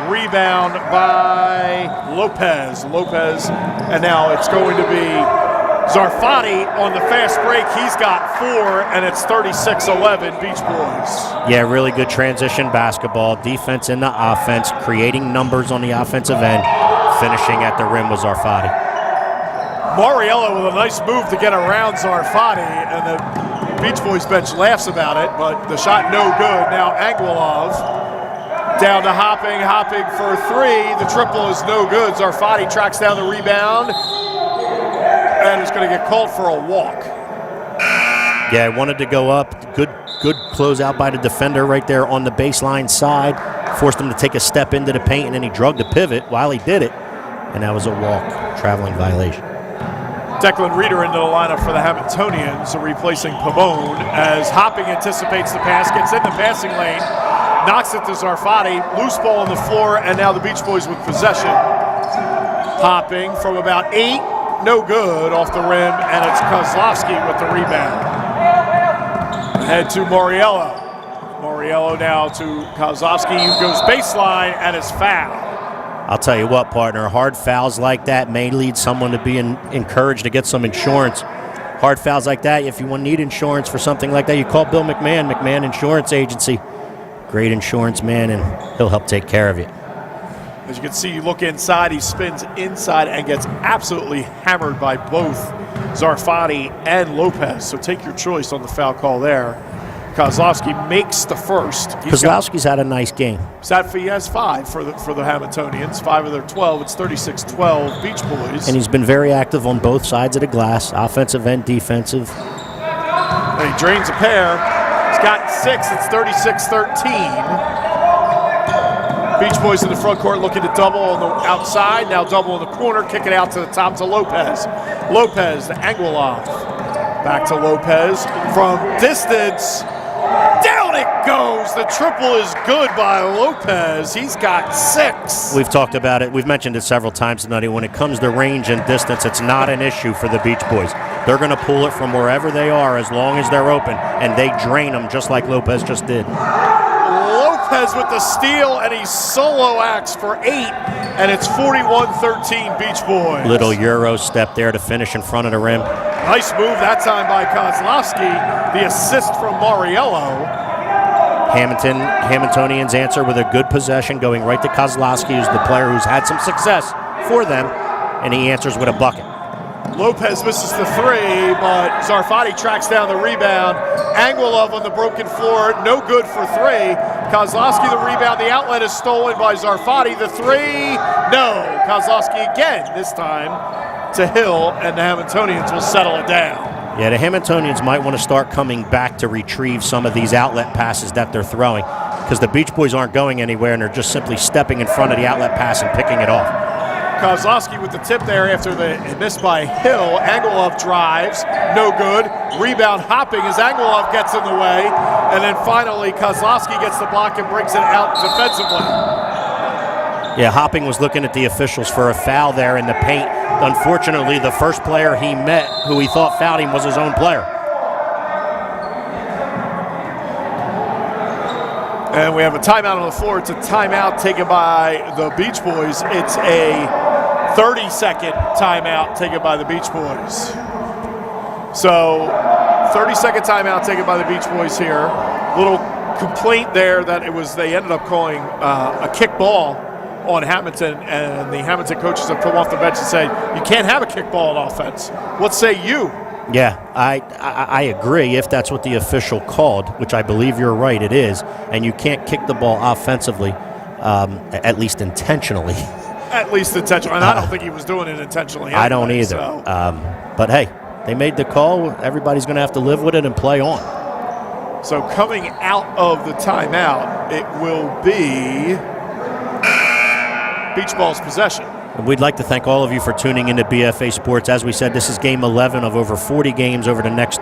Rebound by Lopez. And now it's going to be Zarfati on the fast break. He's got 4, and it's 36-11 Beach Boys. Yeah, really good transition basketball. Defense into offense, creating numbers on the offensive end. Finishing at the rim was Zarfati. Mariello with a nice move to get around Zarfati, and the Beach Boys bench laughs about it, but the shot no good. Now Anguilov down to Hopping for 3. The triple is no good. Zarfati tracks down the rebound and is going to get called for a walk. Yeah, I wanted to go up. Good closeout by the defender right there on the baseline side. Forced him to take a step into the paint, and then he drug the pivot while he did it. And that was a walk, traveling violation. Declan Reeder into the lineup for the Hammontonians, replacing Pabon as Hopping anticipates the pass, gets in the passing lane, knocks it to Zarfati, loose ball on the floor, and now the Beach Boys with possession. Hopping from about 8. No good off the rim, and it's Kozlowski with the rebound. Ahead to Mariello. Mariello now to Kozlowski, who goes baseline and is fouled. I'll tell you what, partner, hard fouls like that may lead someone to be encouraged to get some insurance. Hard fouls like that, if you need insurance for something like that, you call Bill McMahon, McMahon Insurance Agency. Great insurance man, and he'll help take care of you. As you can see, you look inside, he spins inside and gets absolutely hammered by both Zarfati and Lopez. So take your choice on the foul call there. Kozlowski makes the first. Kozlowski's had a nice game. He has 5 for the Hammontonians, 5 of their 12. It's 36-12 Beach Boys. And he's been very active on both sides of the glass, offensive and defensive. And he drains a pair. He's got 6. It's 36-13. Beach Boys in the front court looking to double on the outside, now double in the corner, kick it out to the top to Lopez. Lopez to Anguilov. Back to Lopez from distance. Down it goes. The triple is good by Lopez. He's got 6. We've talked about it. We've mentioned it several times tonight. When it comes to range and distance, it's not an issue for the Beach Boys. They're going to pull it from wherever they are as long as they're open, and they drain them just like Lopez just did. Lopez with the steal, and he solo acts for 8, and it's 41-13 Beach Boys. Little Euro step there to finish in front of the rim. Nice move that time by Kozlowski. The assist from Mariello. Hammontonians answer with a good possession, going right to Kozlowski, who's the player who's had some success for them, and he answers with a bucket. Lopez misses the 3, but Zarfati tracks down the rebound. Anguilov on the broken floor, no good for 3. Kozlowski the rebound, the outlet is stolen by Zarfati. The 3, no. Kozlowski again, this time to Hill, and the Hammontonians will settle it down. Yeah, the Hammontonians might want to start coming back to retrieve some of these outlet passes that they're throwing, because the Beach Boys aren't going anywhere, and they're just simply stepping in front of the outlet pass and picking it off. Kozlowski with the tip there after the miss by Hill. Anguilov drives, no good. Rebound Hopping as Anguilov gets in the way. And then finally Kozlowski gets the block and brings it out defensively. Yeah, Hopping was looking at the officials for a foul there in the paint. Unfortunately, the first player he met who he thought fouled him was his own player. And we have a timeout on the floor. It's a timeout taken by the Beach Boys. It's a 30-second timeout taken by the Beach Boys. So 30-second timeout taken by the Beach Boys here. Little complaint there that they ended up calling a kick ball on Hamilton, and the Hamilton coaches have come off the bench and said, you can't have a kick ball on offense. What say you? Yeah, I agree if that's what the official called, which I believe you're right, it is, and you can't kick the ball offensively, at least intentionally. At least intentionally, and I don't think he was doing it intentionally anyway, I don't either. So. But hey, they made the call. Everybody's going to have to live with it and play on. So coming out of the timeout, it will be Beach Ball's possession. And we'd like to thank all of you for tuning into BFA Sports. As we said, this is game 11 of over 40 games over the next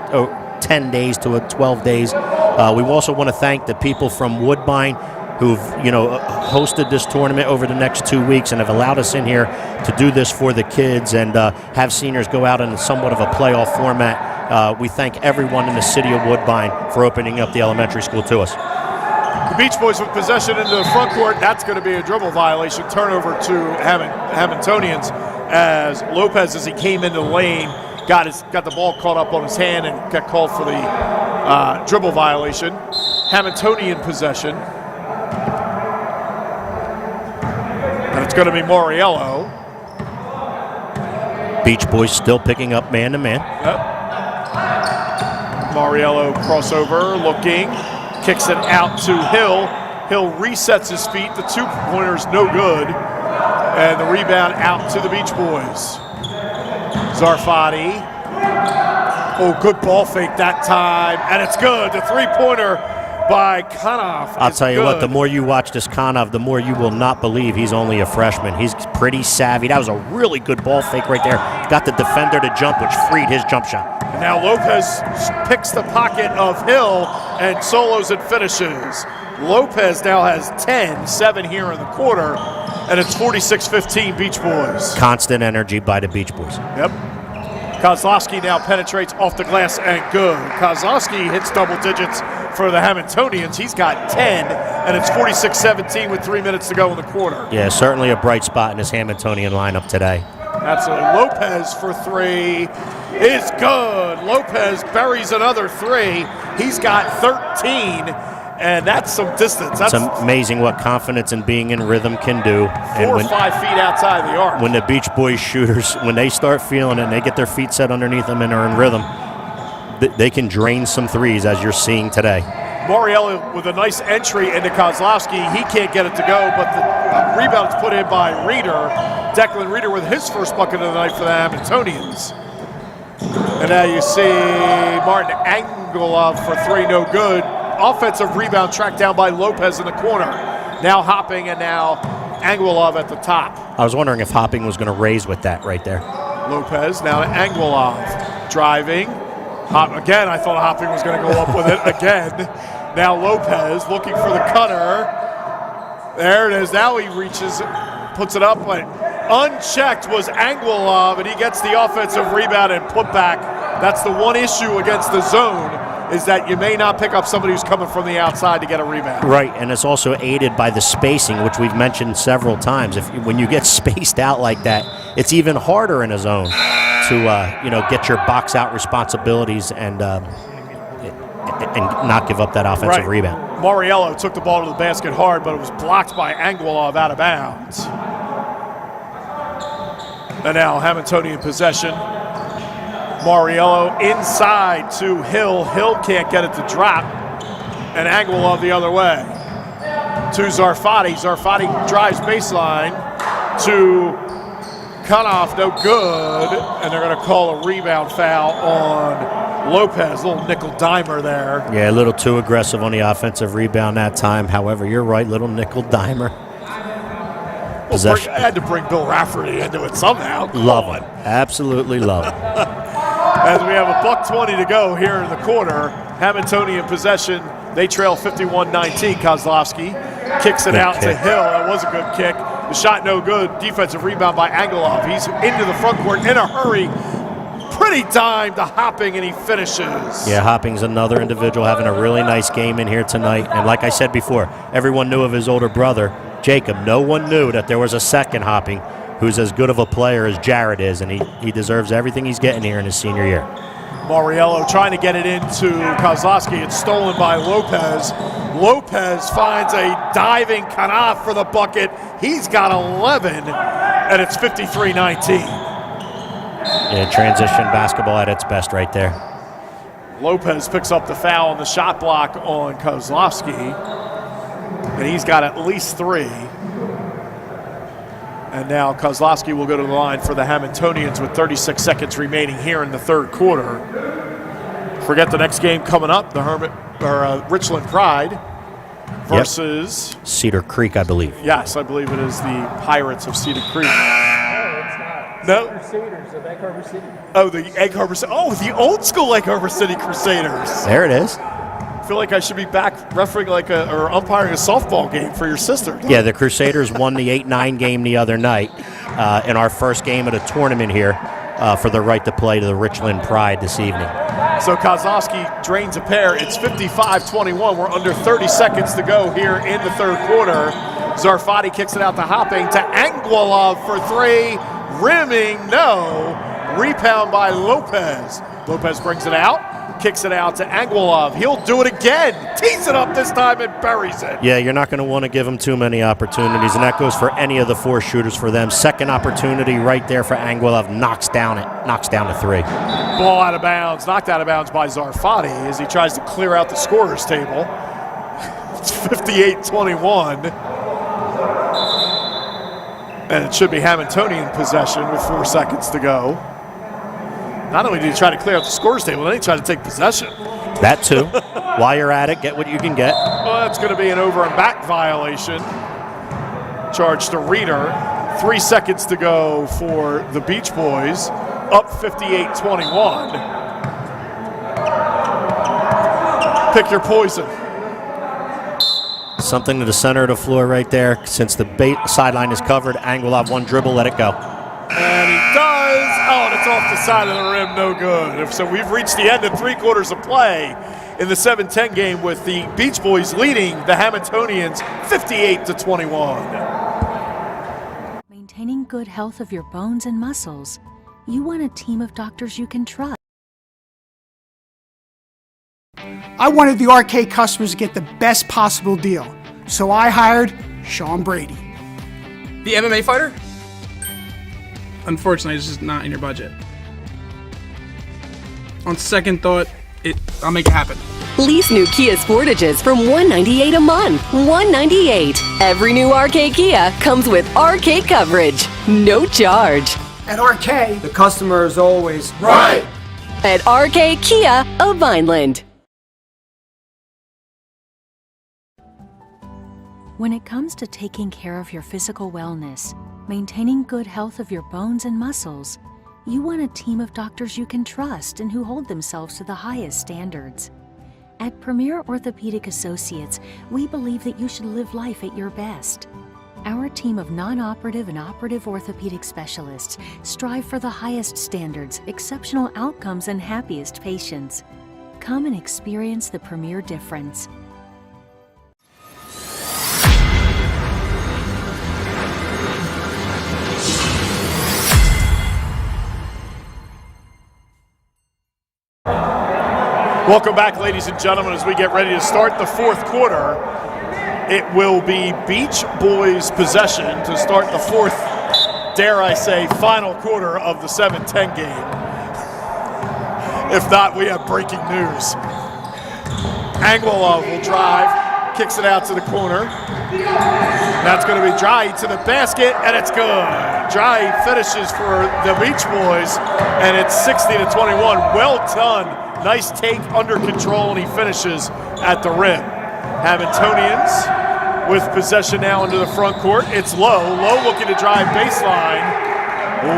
10 days to 12 days. We also want to thank the people from Woodbine who've hosted this tournament over the next 2 weeks and have allowed us in here to do this for the kids and have seniors go out in somewhat of a playoff format. We thank everyone in the city of Woodbine for opening up the elementary school to us. The Beach Boys with possession into the front court. That's going to be a dribble violation. Turnover to Hammontonians as Lopez, as he came into the lane, got the ball caught up on his hand and got called for the dribble violation. Hammontonian possession. And it's going to be Moriello. Beach Boys still picking up man-to-man. Yep. Moriello crossover, looking, kicks it out to Hill. Hill resets his feet. The two-pointer's no good. And the rebound out to the Beach Boys. Zarfati. Oh, good ball fake that time. And it's good. The three-pointer by Konov. I'll tell you what, the more you watch this Konov, the more you will not believe he's only a freshman. He's pretty savvy. That was a really good ball fake right there. Got the defender to jump, which freed his jump shot. And now Lopez picks the pocket of Hill and solos and finishes. Lopez now has 10, 7 here in the quarter, and it's 46-15 Beach Boys. Constant energy by the Beach Boys. Yep. Kozlowski now penetrates off the glass and good. Kozlowski hits double digits for the Hammontonians. He's got 10, and it's 46-17 with 3 minutes to go in the quarter. Yeah, certainly a bright spot in this Hammontonian lineup today. Absolutely. Lopez for three is good. Lopez buries another three. He's got 13, and that's some distance. It's amazing what confidence and being in rhythm can do. 4 or 5 feet outside the arc. When the Beach Boys shooters, when they start feeling it and they get their feet set underneath them and are in rhythm, they can drain some threes, as you're seeing today. Moriello with a nice entry into Kozlowski. He can't get it to go, but the rebound is put in by Reeder. Declan Reeder with his first bucket of the night for the Hammontonians. And now you see Martin Angelov for three, no good. Offensive rebound tracked down by Lopez in the corner. Now Hopping and now Angelov at the top. I was wondering if Hopping was going to raise with that right there. Lopez now to Angelov. Driving. Again, I thought Hopping was going to go up with it again. Now Lopez looking for the cutter. There it is. Now he reaches, puts it up, but unchecked was Angelov, and he gets the offensive rebound and put back. That's the one issue against the zone, is that you may not pick up somebody who's coming from the outside to get a rebound. Right, and it's also aided by the spacing, which we've mentioned several times. When you get spaced out like that, it's even harder in a zone to get your box out responsibilities and not give up that offensive rebound. Moriello took the ball to the basket hard, but it was blocked by Angelov out of bounds. And now Hammontonian possession. Moriello inside to Hill. Hill can't get it to drop. And Angelov the other way. To Zarfati. Zarfati drives baseline to Konov, no good. And they're going to call a rebound foul on Lopez. Little nickel dimer there. Yeah, a little too aggressive on the offensive rebound that time. However, you're right, little nickel dimer. Well, I had to bring Bill Rafferty into it somehow. Love it. Absolutely love it. As we have a $1:20 to go here in the quarter, Hammontonian possession. They trail 51-19. Kozlowski kicks it out to Hill. That was a good kick. The shot no good. Defensive rebound by Angelov. He's into the front court in a hurry. Pretty dime to Hopping, and he finishes. Yeah, Hopping's another individual having a really nice game in here tonight. And like I said before, everyone knew of his older brother, Jacob. No one knew that there was a second Hopping who's as good of a player as Jared is, and he deserves everything he's getting here in his senior year. Moriello trying to get it into Kozlowski. It's stolen by Lopez. Lopez finds a diving Konov for the bucket. He's got 11, and it's 53-19. Yeah, transition basketball at its best right there. Lopez picks up the foul on the shot block on Kozlowski, and he's got at least 3. And now Kozlowski will go to the line for the Hammontonians with 36 seconds remaining here in the third quarter. Forget the next game coming up, the Richland Pride versus Cedar Creek, I believe. Yes, I believe it is the Pirates of Cedar Creek. No. Crusaders of Egg Harbor City. Oh, the Egg Harbor City. Oh, the old school Egg Harbor City Crusaders. There it is. I feel like I should be back refereeing or umpiring a softball game for your sister. Yeah, the Crusaders won the 8-9 game the other night in our first game of the tournament here for the right to play to the Richland Pride this evening. So Kozlowski drains a pair. It's 55-21. We're under 30 seconds to go here in the third quarter. Zarfati kicks it out to Hopping to Anguilov for three. Rimming, no. Rebound by Lopez. Lopez brings it out, kicks it out to Anguilov. He'll do it again. Tees it up this time and buries it. Yeah, you're not going to want to give them too many opportunities, and that goes for any of the four shooters for them. Second opportunity right there for Anguilov. Knocks down to three. Ball out of bounds, knocked out of bounds by Zarfati as he tries to clear out the scorer's table. It's 58-21. And it should be Hammontonian possession with 4 seconds to go. Not only did he try to clear out the scorer's table, then he tried to take possession. That too. While you're at it, get what you can get. Well, that's going to be an over and back violation. Charge to Reeder. 3 seconds to go for the Beach Boys. Up 58-21. Pick your poison. Something to the center of the floor right there. Since the sideline is covered, Anguilov one dribble, let it go. And he does. Oh, and it's off the side of the rim, no good. So we've reached the end of 3 quarters of play in the 7-10 game with the Beach Boys leading the Hammontonians 58-21. Maintaining good health of your bones and muscles. You want a team of doctors you can trust. I wanted the RK customers to get the best possible deal, so I hired Sean Brady. The MMA fighter? Unfortunately, it's just not in your budget. On second thought, I'll make it happen. Lease new Kia Sportages from $198 a month. $198. Every new RK Kia comes with RK coverage. No charge. At RK, The customer is always right. At RK Kia of Vineland. When it comes to taking care of your physical wellness, maintaining good health of your bones and muscles, you want a team of doctors you can trust and who hold themselves to the highest standards. At Premier Orthopaedic Associates, we believe that you should live life at your best. Our team of non-operative and operative orthopedic specialists strive for the highest standards, exceptional outcomes, and happiest patients. Come and experience the Premier difference. Welcome back, ladies and gentlemen, as we get ready to start the fourth quarter. It will be Beach Boys possession to start the fourth, dare I say, final quarter of the 7-10 game. If not, we have breaking news. Anguilov will drive, kicks it out to the corner. That's going to be Dry to the basket, and it's good. Dry finishes for the Beach Boys, and it's 60-21. Well done. Nice take, under control, and he finishes at the rim. Hammontonians with possession now into the front court. It's Lowe. Lowe looking to drive baseline.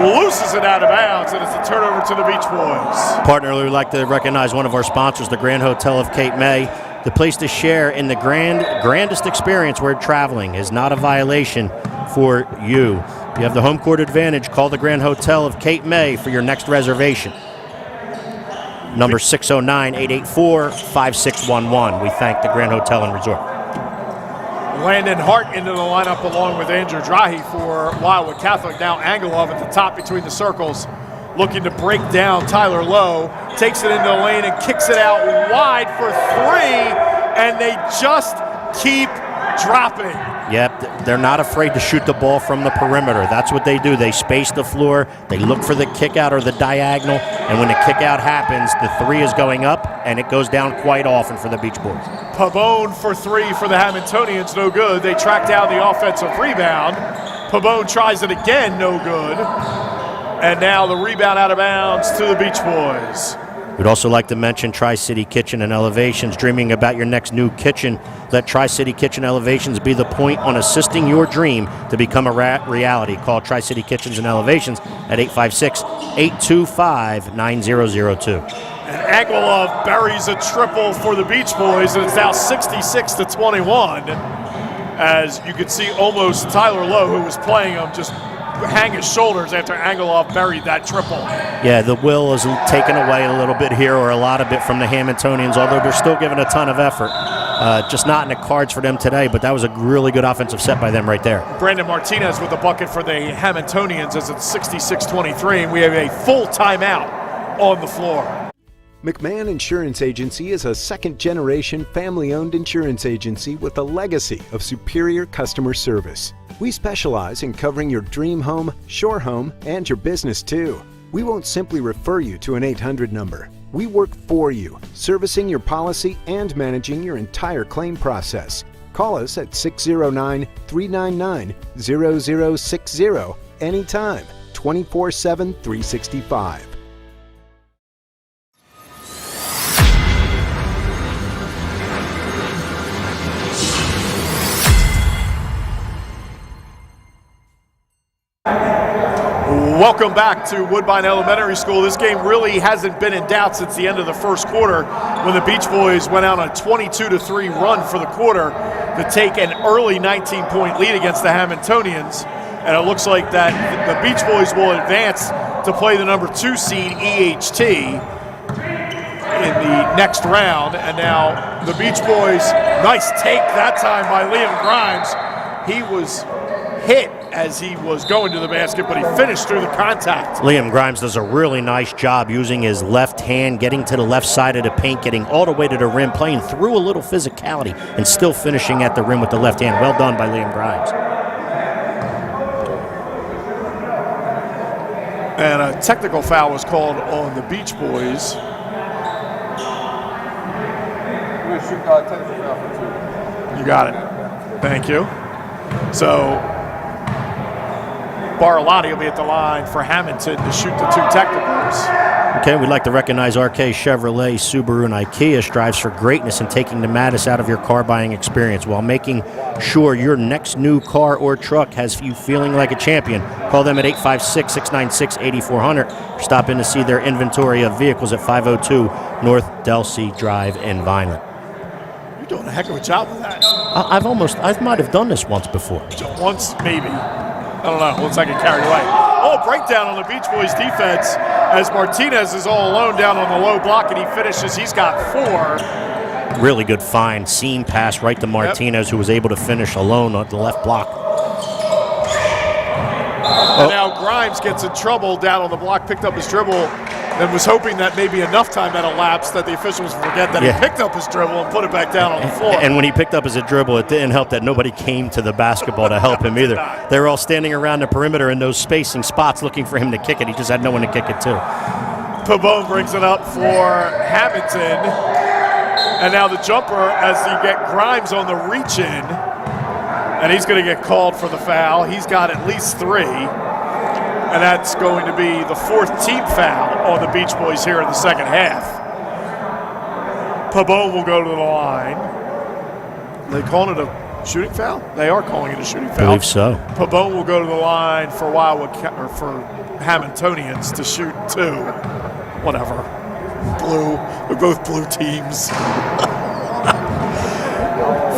Looses it out of bounds, and it's a turnover to the Beach Boys. Partner, we would like to recognize one of our sponsors, the Grand Hotel of Cape May. The place to share in the grandest experience where traveling is not a violation for you. If you have the home court advantage, call the Grand Hotel of Cape May for your next reservation. Number 609-884-5611. We thank the Grand Hotel and Resort. Landon Hart into the lineup along with Andrew Drahi for Wildwood Catholic. Now Anguilov at the top between the circles, looking to break down Tyler Lowe. Takes it into the lane and kicks it out wide for three, and they just keep dropping. Yep, they're not afraid to shoot the ball from the perimeter. That's what they do. They space the floor, they look for the kick out or the diagonal, and when the kick out happens, the three is going up, and it goes down quite often for the Beach Boys. Pabon for three for the Hammontonians, no good. They track down the offensive rebound. Pabon tries it again, no good. And now the rebound out of bounds to the Beach Boys. We'd also like to mention Tri-City Kitchen and Elevations. Dreaming about your next new kitchen? Let Tri-City Kitchen Elevations be the point on assisting your dream to become a reality. Call Tri-City Kitchens and Elevations at 856-825-9002. And Angelov buries a triple for the Beach Boys, and it's now 66-21. As you could see, almost Tyler Lowe, who was playing him, just hang his shoulders after Angelov buried that triple. Yeah, the will is taken away a little bit here, or a lot of it from the Hammontonians, although they're still giving a ton of effort. Just not in the cards for them today, but that was a really good offensive set by them right there. Brandon Martinez with the bucket for the Hammontonians as it's 66-23, and we have a full timeout on the floor. McMahon Insurance Agency is a second-generation family-owned insurance agency with a legacy of superior customer service. We specialize in covering your dream home, shore home, and your business too. We won't simply refer you to an 800 number. We work for you, servicing your policy and managing your entire claim process. Call us at 609-399-0060 anytime, 24/7, 365. Welcome back to Woodbine Elementary School. This game really hasn't been in doubt since the end of the first quarter when the Beach Boys went out on a 22-3 run for the quarter to take an early 19-point lead against the Hammontonians. And it looks like that the Beach Boys will advance to play the number 2 seed EHT in the next round. And now the Beach Boys, nice take that time by Liam Grimes. He was hit as he was going to the basket, but he finished through the contact. Liam Grimes does a really nice job using his left hand, getting to the left side of the paint, getting all the way to the rim, playing through a little physicality, and still finishing at the rim with the left hand. Well done by Liam Grimes. And a technical foul was called on the Beach Boys. You got it. Thank you. So Barlotti will be at the line for Hamilton to shoot the 2 technicals. Okay, we'd like to recognize RK Chevrolet, Subaru, and IKEA strives for greatness in taking the madness out of your car buying experience while making sure your next new car or truck has you feeling like a champion. Call them at 856-696-8400 or stop in to see their inventory of vehicles at 502 North Delsey Drive in Vineland. You're doing a heck of a job with that. I might have done this once before. Once, maybe. I don't know, once I get carried away. Oh, breakdown on the Beach Boys defense as Martinez is all alone down on the low block, and he finishes. He's got 4. Really good find, seam pass right to Martinez, who was able to finish alone on the left block. And now Grimes gets in trouble down on the block, picked up his dribble, and was hoping that maybe enough time had elapsed that the officials forget that he picked up his dribble and put it back down on the floor. And when he picked up his dribble, it didn't help that nobody came to the basketball to help him either. They were all standing around the perimeter in those spacing spots looking for him to kick it. He just had no one to kick it to. Pabon brings it up for Hamilton. And now the jumper as you get Grimes on the reach-in. And he's going to get called for the foul. He's got at least 3. And that's going to be the 4th team foul on the Beach Boys here in the second half. Pabon will go to the line. Are they calling it a shooting foul? They are calling it a shooting foul. I believe so. Pabon will go to the line for for Hammontonians to shoot 2. Whatever. Blue. They're both blue teams.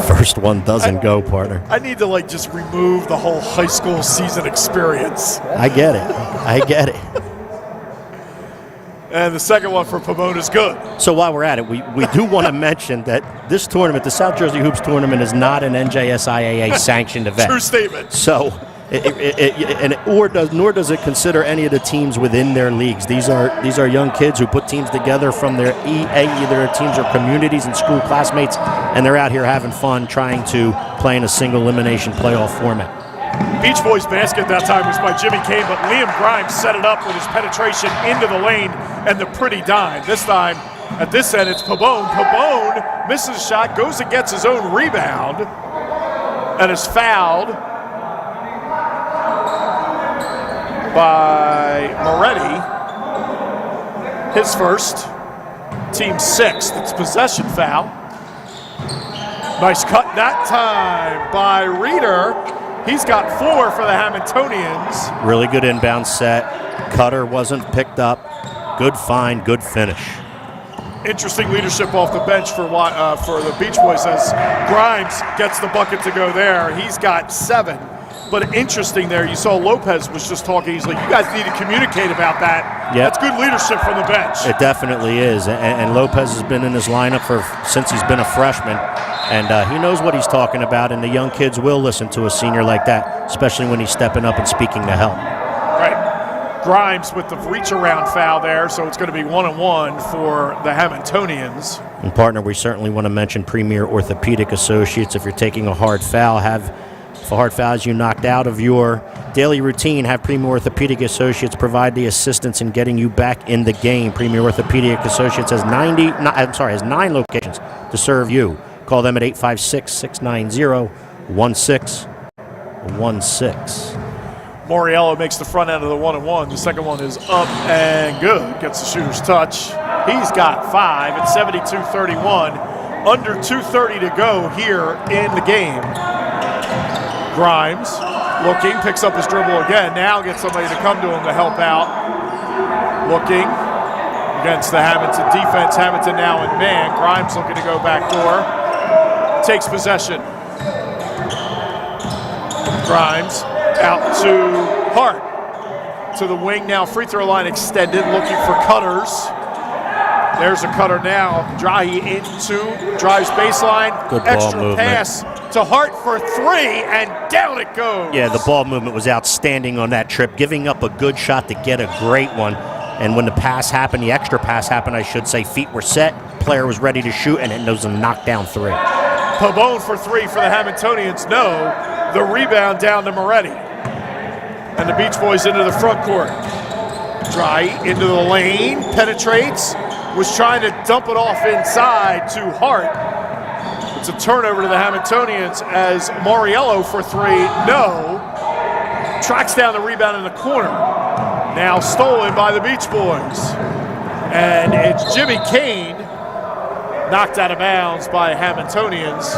First one doesn't go, partner. I need to just remove the whole high school season experience. I get it. And the second one for Pabon is good. So while we're at it, we do want to mention that this tournament, the South Jersey Hoops Tournament, is not an NJSIAA sanctioned event. True statement. So, nor does it consider any of the teams within their leagues. These are young kids who put teams together from their either teams or communities and school classmates, and they're out here having fun trying to play in a single elimination playoff format. Beach Boys basket that time was by Jimmy Kane, but Liam Grimes set it up with his penetration into the lane and the pretty dime. This time, at this end, it's Pabon. Pabon misses a shot, goes and gets his own rebound, and is fouled by Moretti. His first. team 6th. It's possession foul. Nice cut that time by Reeder. He's got 4 for the Hammontonians. Really good inbound set. Cutter wasn't picked up. Good find, good finish. Interesting leadership off the bench for the Beach Boys as Grimes gets the bucket to go there. He's got 7. But interesting there, you saw Lopez was just talking. He's like, you guys need to communicate about that. Yep. That's good leadership from the bench. It definitely is. And Lopez has been in this lineup since he's been a freshman. And he knows what he's talking about, and the young kids will listen to a senior like that, especially when he's stepping up and speaking to help. Right. Grimes with the reach-around foul there, so it's going to be 1-on-1 for the Hammontonians. And partner, we certainly want to mention Premier Orthopaedic Associates. If you're taking a hard foul, if a hard foul has you knocked out of your daily routine, have Premier Orthopaedic Associates provide the assistance in getting you back in the game. Premier Orthopaedic Associates has 9 locations to serve you. Call them at 856-690-1616. Moriello makes the front end of the 1-on-1. The second one is up and good. Gets the shooter's touch. He's got 5 at 72-31. Under 2:30 to go here in the game. Grimes looking, picks up his dribble again. Now gets somebody to come to him to help out. Looking against the Hamilton defense. Hamilton now in man. Grimes looking to go back door. Takes possession. Grimes out to Hart. To the wing now, free throw line extended, looking for cutters. There's a cutter now. Drahi drives baseline. Good ball extra movement. pass to Hart for 3, and down it goes. Yeah, the ball movement was outstanding on that trip, giving up a good shot to get a great one. And when the pass happened, the extra pass happened, I should say, feet were set, player was ready to shoot, and it was a knockdown 3. Pabon for 3 for the Hammontonians. No. The rebound down to Moretti. And the Beach Boys into the front court. Dry into the lane, penetrates, was trying to dump it off inside to Hart. It's a turnover to the Hammontonians as Moriello for 3. No. Tracks down the rebound in the corner. Now stolen by the Beach Boys. And it's Jimmy Kane. Knocked out of bounds by Hammontonians.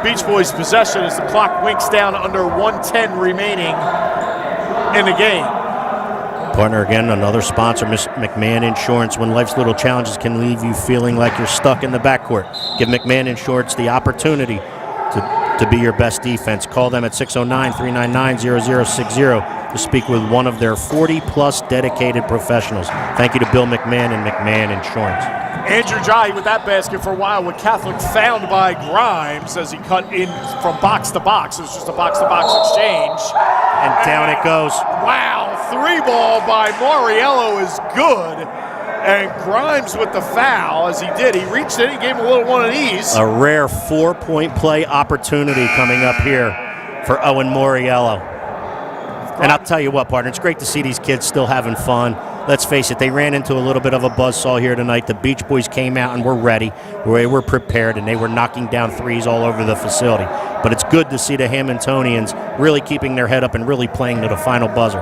Beach Boys possession as the clock winks down under 1:10 remaining in the game. Partner, again, another sponsor, McMahon Insurance. When life's little challenges can leave you feeling like you're stuck in the backcourt, give McMahon Insurance the opportunity to be your best defense. Call them at 609-399-0060 to speak with one of their 40-plus dedicated professionals. Thank you to Bill McMahon and McMahon Insurance. Andrew Jai with that basket for a while with Catholic found by Grimes as he cut in from box to box. It was just a box-to-box exchange. And down it goes. Wow, 3-ball by Moriello is good. And Grimes with the foul as he did. He reached in, he gave him a little one of these. A rare 4-point play opportunity coming up here for Owen Moriello. And I'll tell you what, partner, it's great to see these kids still having fun. Let's face it, they ran into a little bit of a buzzsaw here tonight. The Beach Boys came out and were ready. They were prepared, and they were knocking down threes all over the facility. But it's good to see the Hammontonians really keeping their head up and really playing to the final buzzer.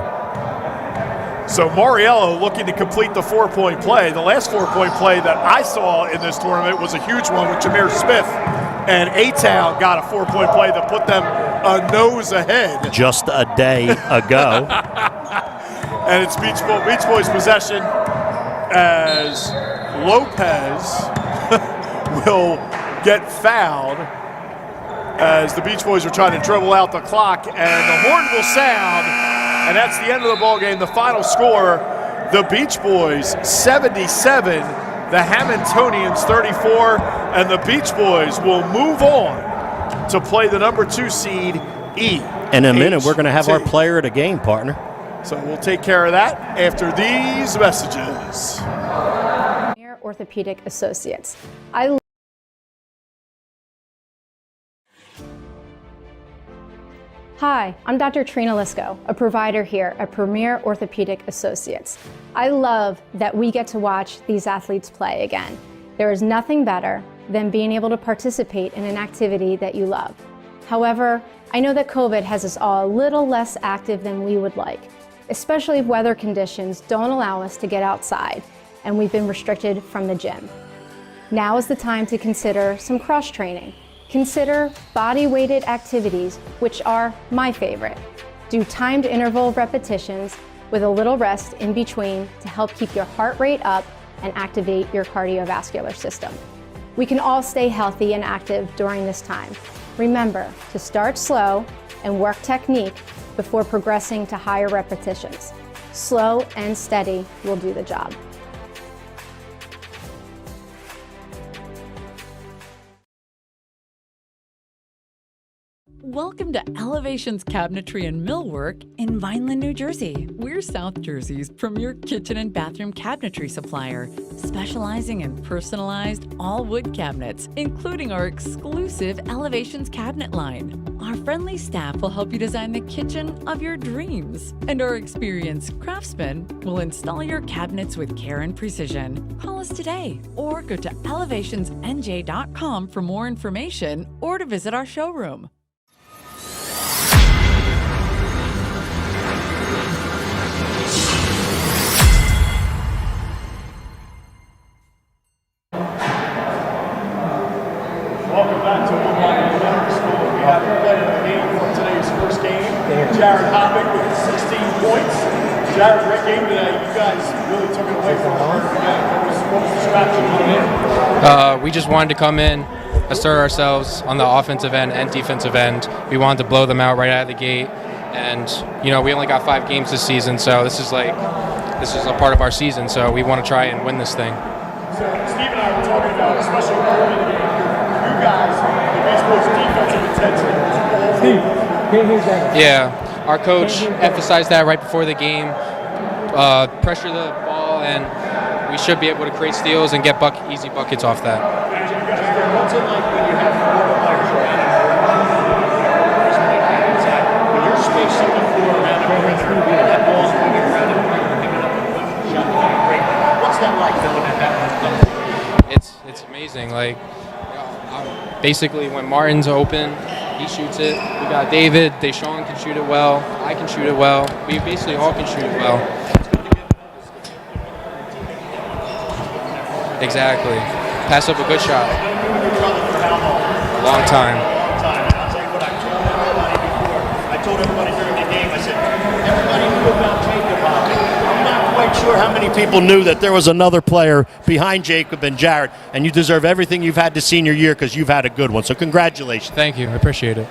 So Moriello looking to complete the 4-point play. The last 4-point play that I saw in this tournament was a huge one with Jameer Smith. And A-Town got a 4-point play that put them a nose ahead. Just a day ago. And it's Beach Boys possession as Lopez will get fouled as the Beach Boys are trying to dribble out the clock, and the horn will sound, and that's the end of the ball game. The final score, the Beach Boys 77, the Hammontonians 34, and the Beach Boys will move on to play the number 2 seed E. In a minute, we're going to have our player of the game, partner. So we'll take care of that after these messages. Premier Orthopaedic Associates. Hi, I'm Dr. Trina Lisko, a provider here at Premier Orthopaedic Associates. I love that we get to watch these athletes play again. There is nothing better than being able to participate in an activity that you love. However, I know that COVID has us all a little less active than we would like, especially if weather conditions don't allow us to get outside and we've been restricted from the gym. Now is the time to consider some cross training. Consider body-weighted activities, which are my favorite. Do timed interval repetitions with a little rest in between to help keep your heart rate up and activate your cardiovascular system. We can all stay healthy and active during this time. Remember to start slow and work technique before progressing to higher repetitions. Slow and steady will do the job. Welcome to Elevations Cabinetry and Millwork in Vineland, New Jersey. We're South Jersey's premier kitchen and bathroom cabinetry supplier, specializing in personalized all-wood cabinets, including our exclusive Elevations cabinet line. Our friendly staff will help you design the kitchen of your dreams, and our experienced craftsmen will install your cabinets with care and precision. Call us today or go to elevationsnj.com for more information or to visit our showroom. Welcome back to Woodbine Elementary School. We have the player of the game for today's first game, Jared Hopping with 16 points. Jared, great game today. You guys really took it away from us. What was the strategy coming in? We just wanted to come in, assert ourselves on the offensive end and defensive end. We wanted to blow them out right out of the gate. And, you know, we only got 5 games this season, so this is a part of our season, so we want to try and win this thing. So Steve and I were talking about, especially early in the game, you guys, the baseball's defensive intensity. Yeah, our coach emphasized that right before the game. Pressure the ball, and we should be able to create steals and get easy buckets off that. What's it like when you have 4 players around when you're spacing the floor around a perimeter, that ball's moving around the perimeter, picking up a shot great. What's that like knowing that one's coming? It's amazing. Like, basically, when Martin's open, he shoots it. We got David, Deshaun can shoot it well. I can shoot it well. We basically all can shoot it well. Exactly. Pass up a good shot. A long time. I'll tell you what, I told everybody during the game, I said, everybody knew about Jacob Hopping. I'm not quite sure how many people knew that there was another player behind Jacob and Jared, and you deserve everything you've had this senior year because you've had a good one. So congratulations. Thank you. I appreciate it.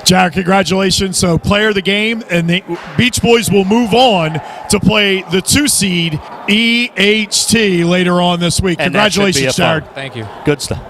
Jared, congratulations. So player of the game, and the Beach Boys will move on to play the 2 seed EHT later on this week. And congratulations, Jared. Thank you. Good stuff.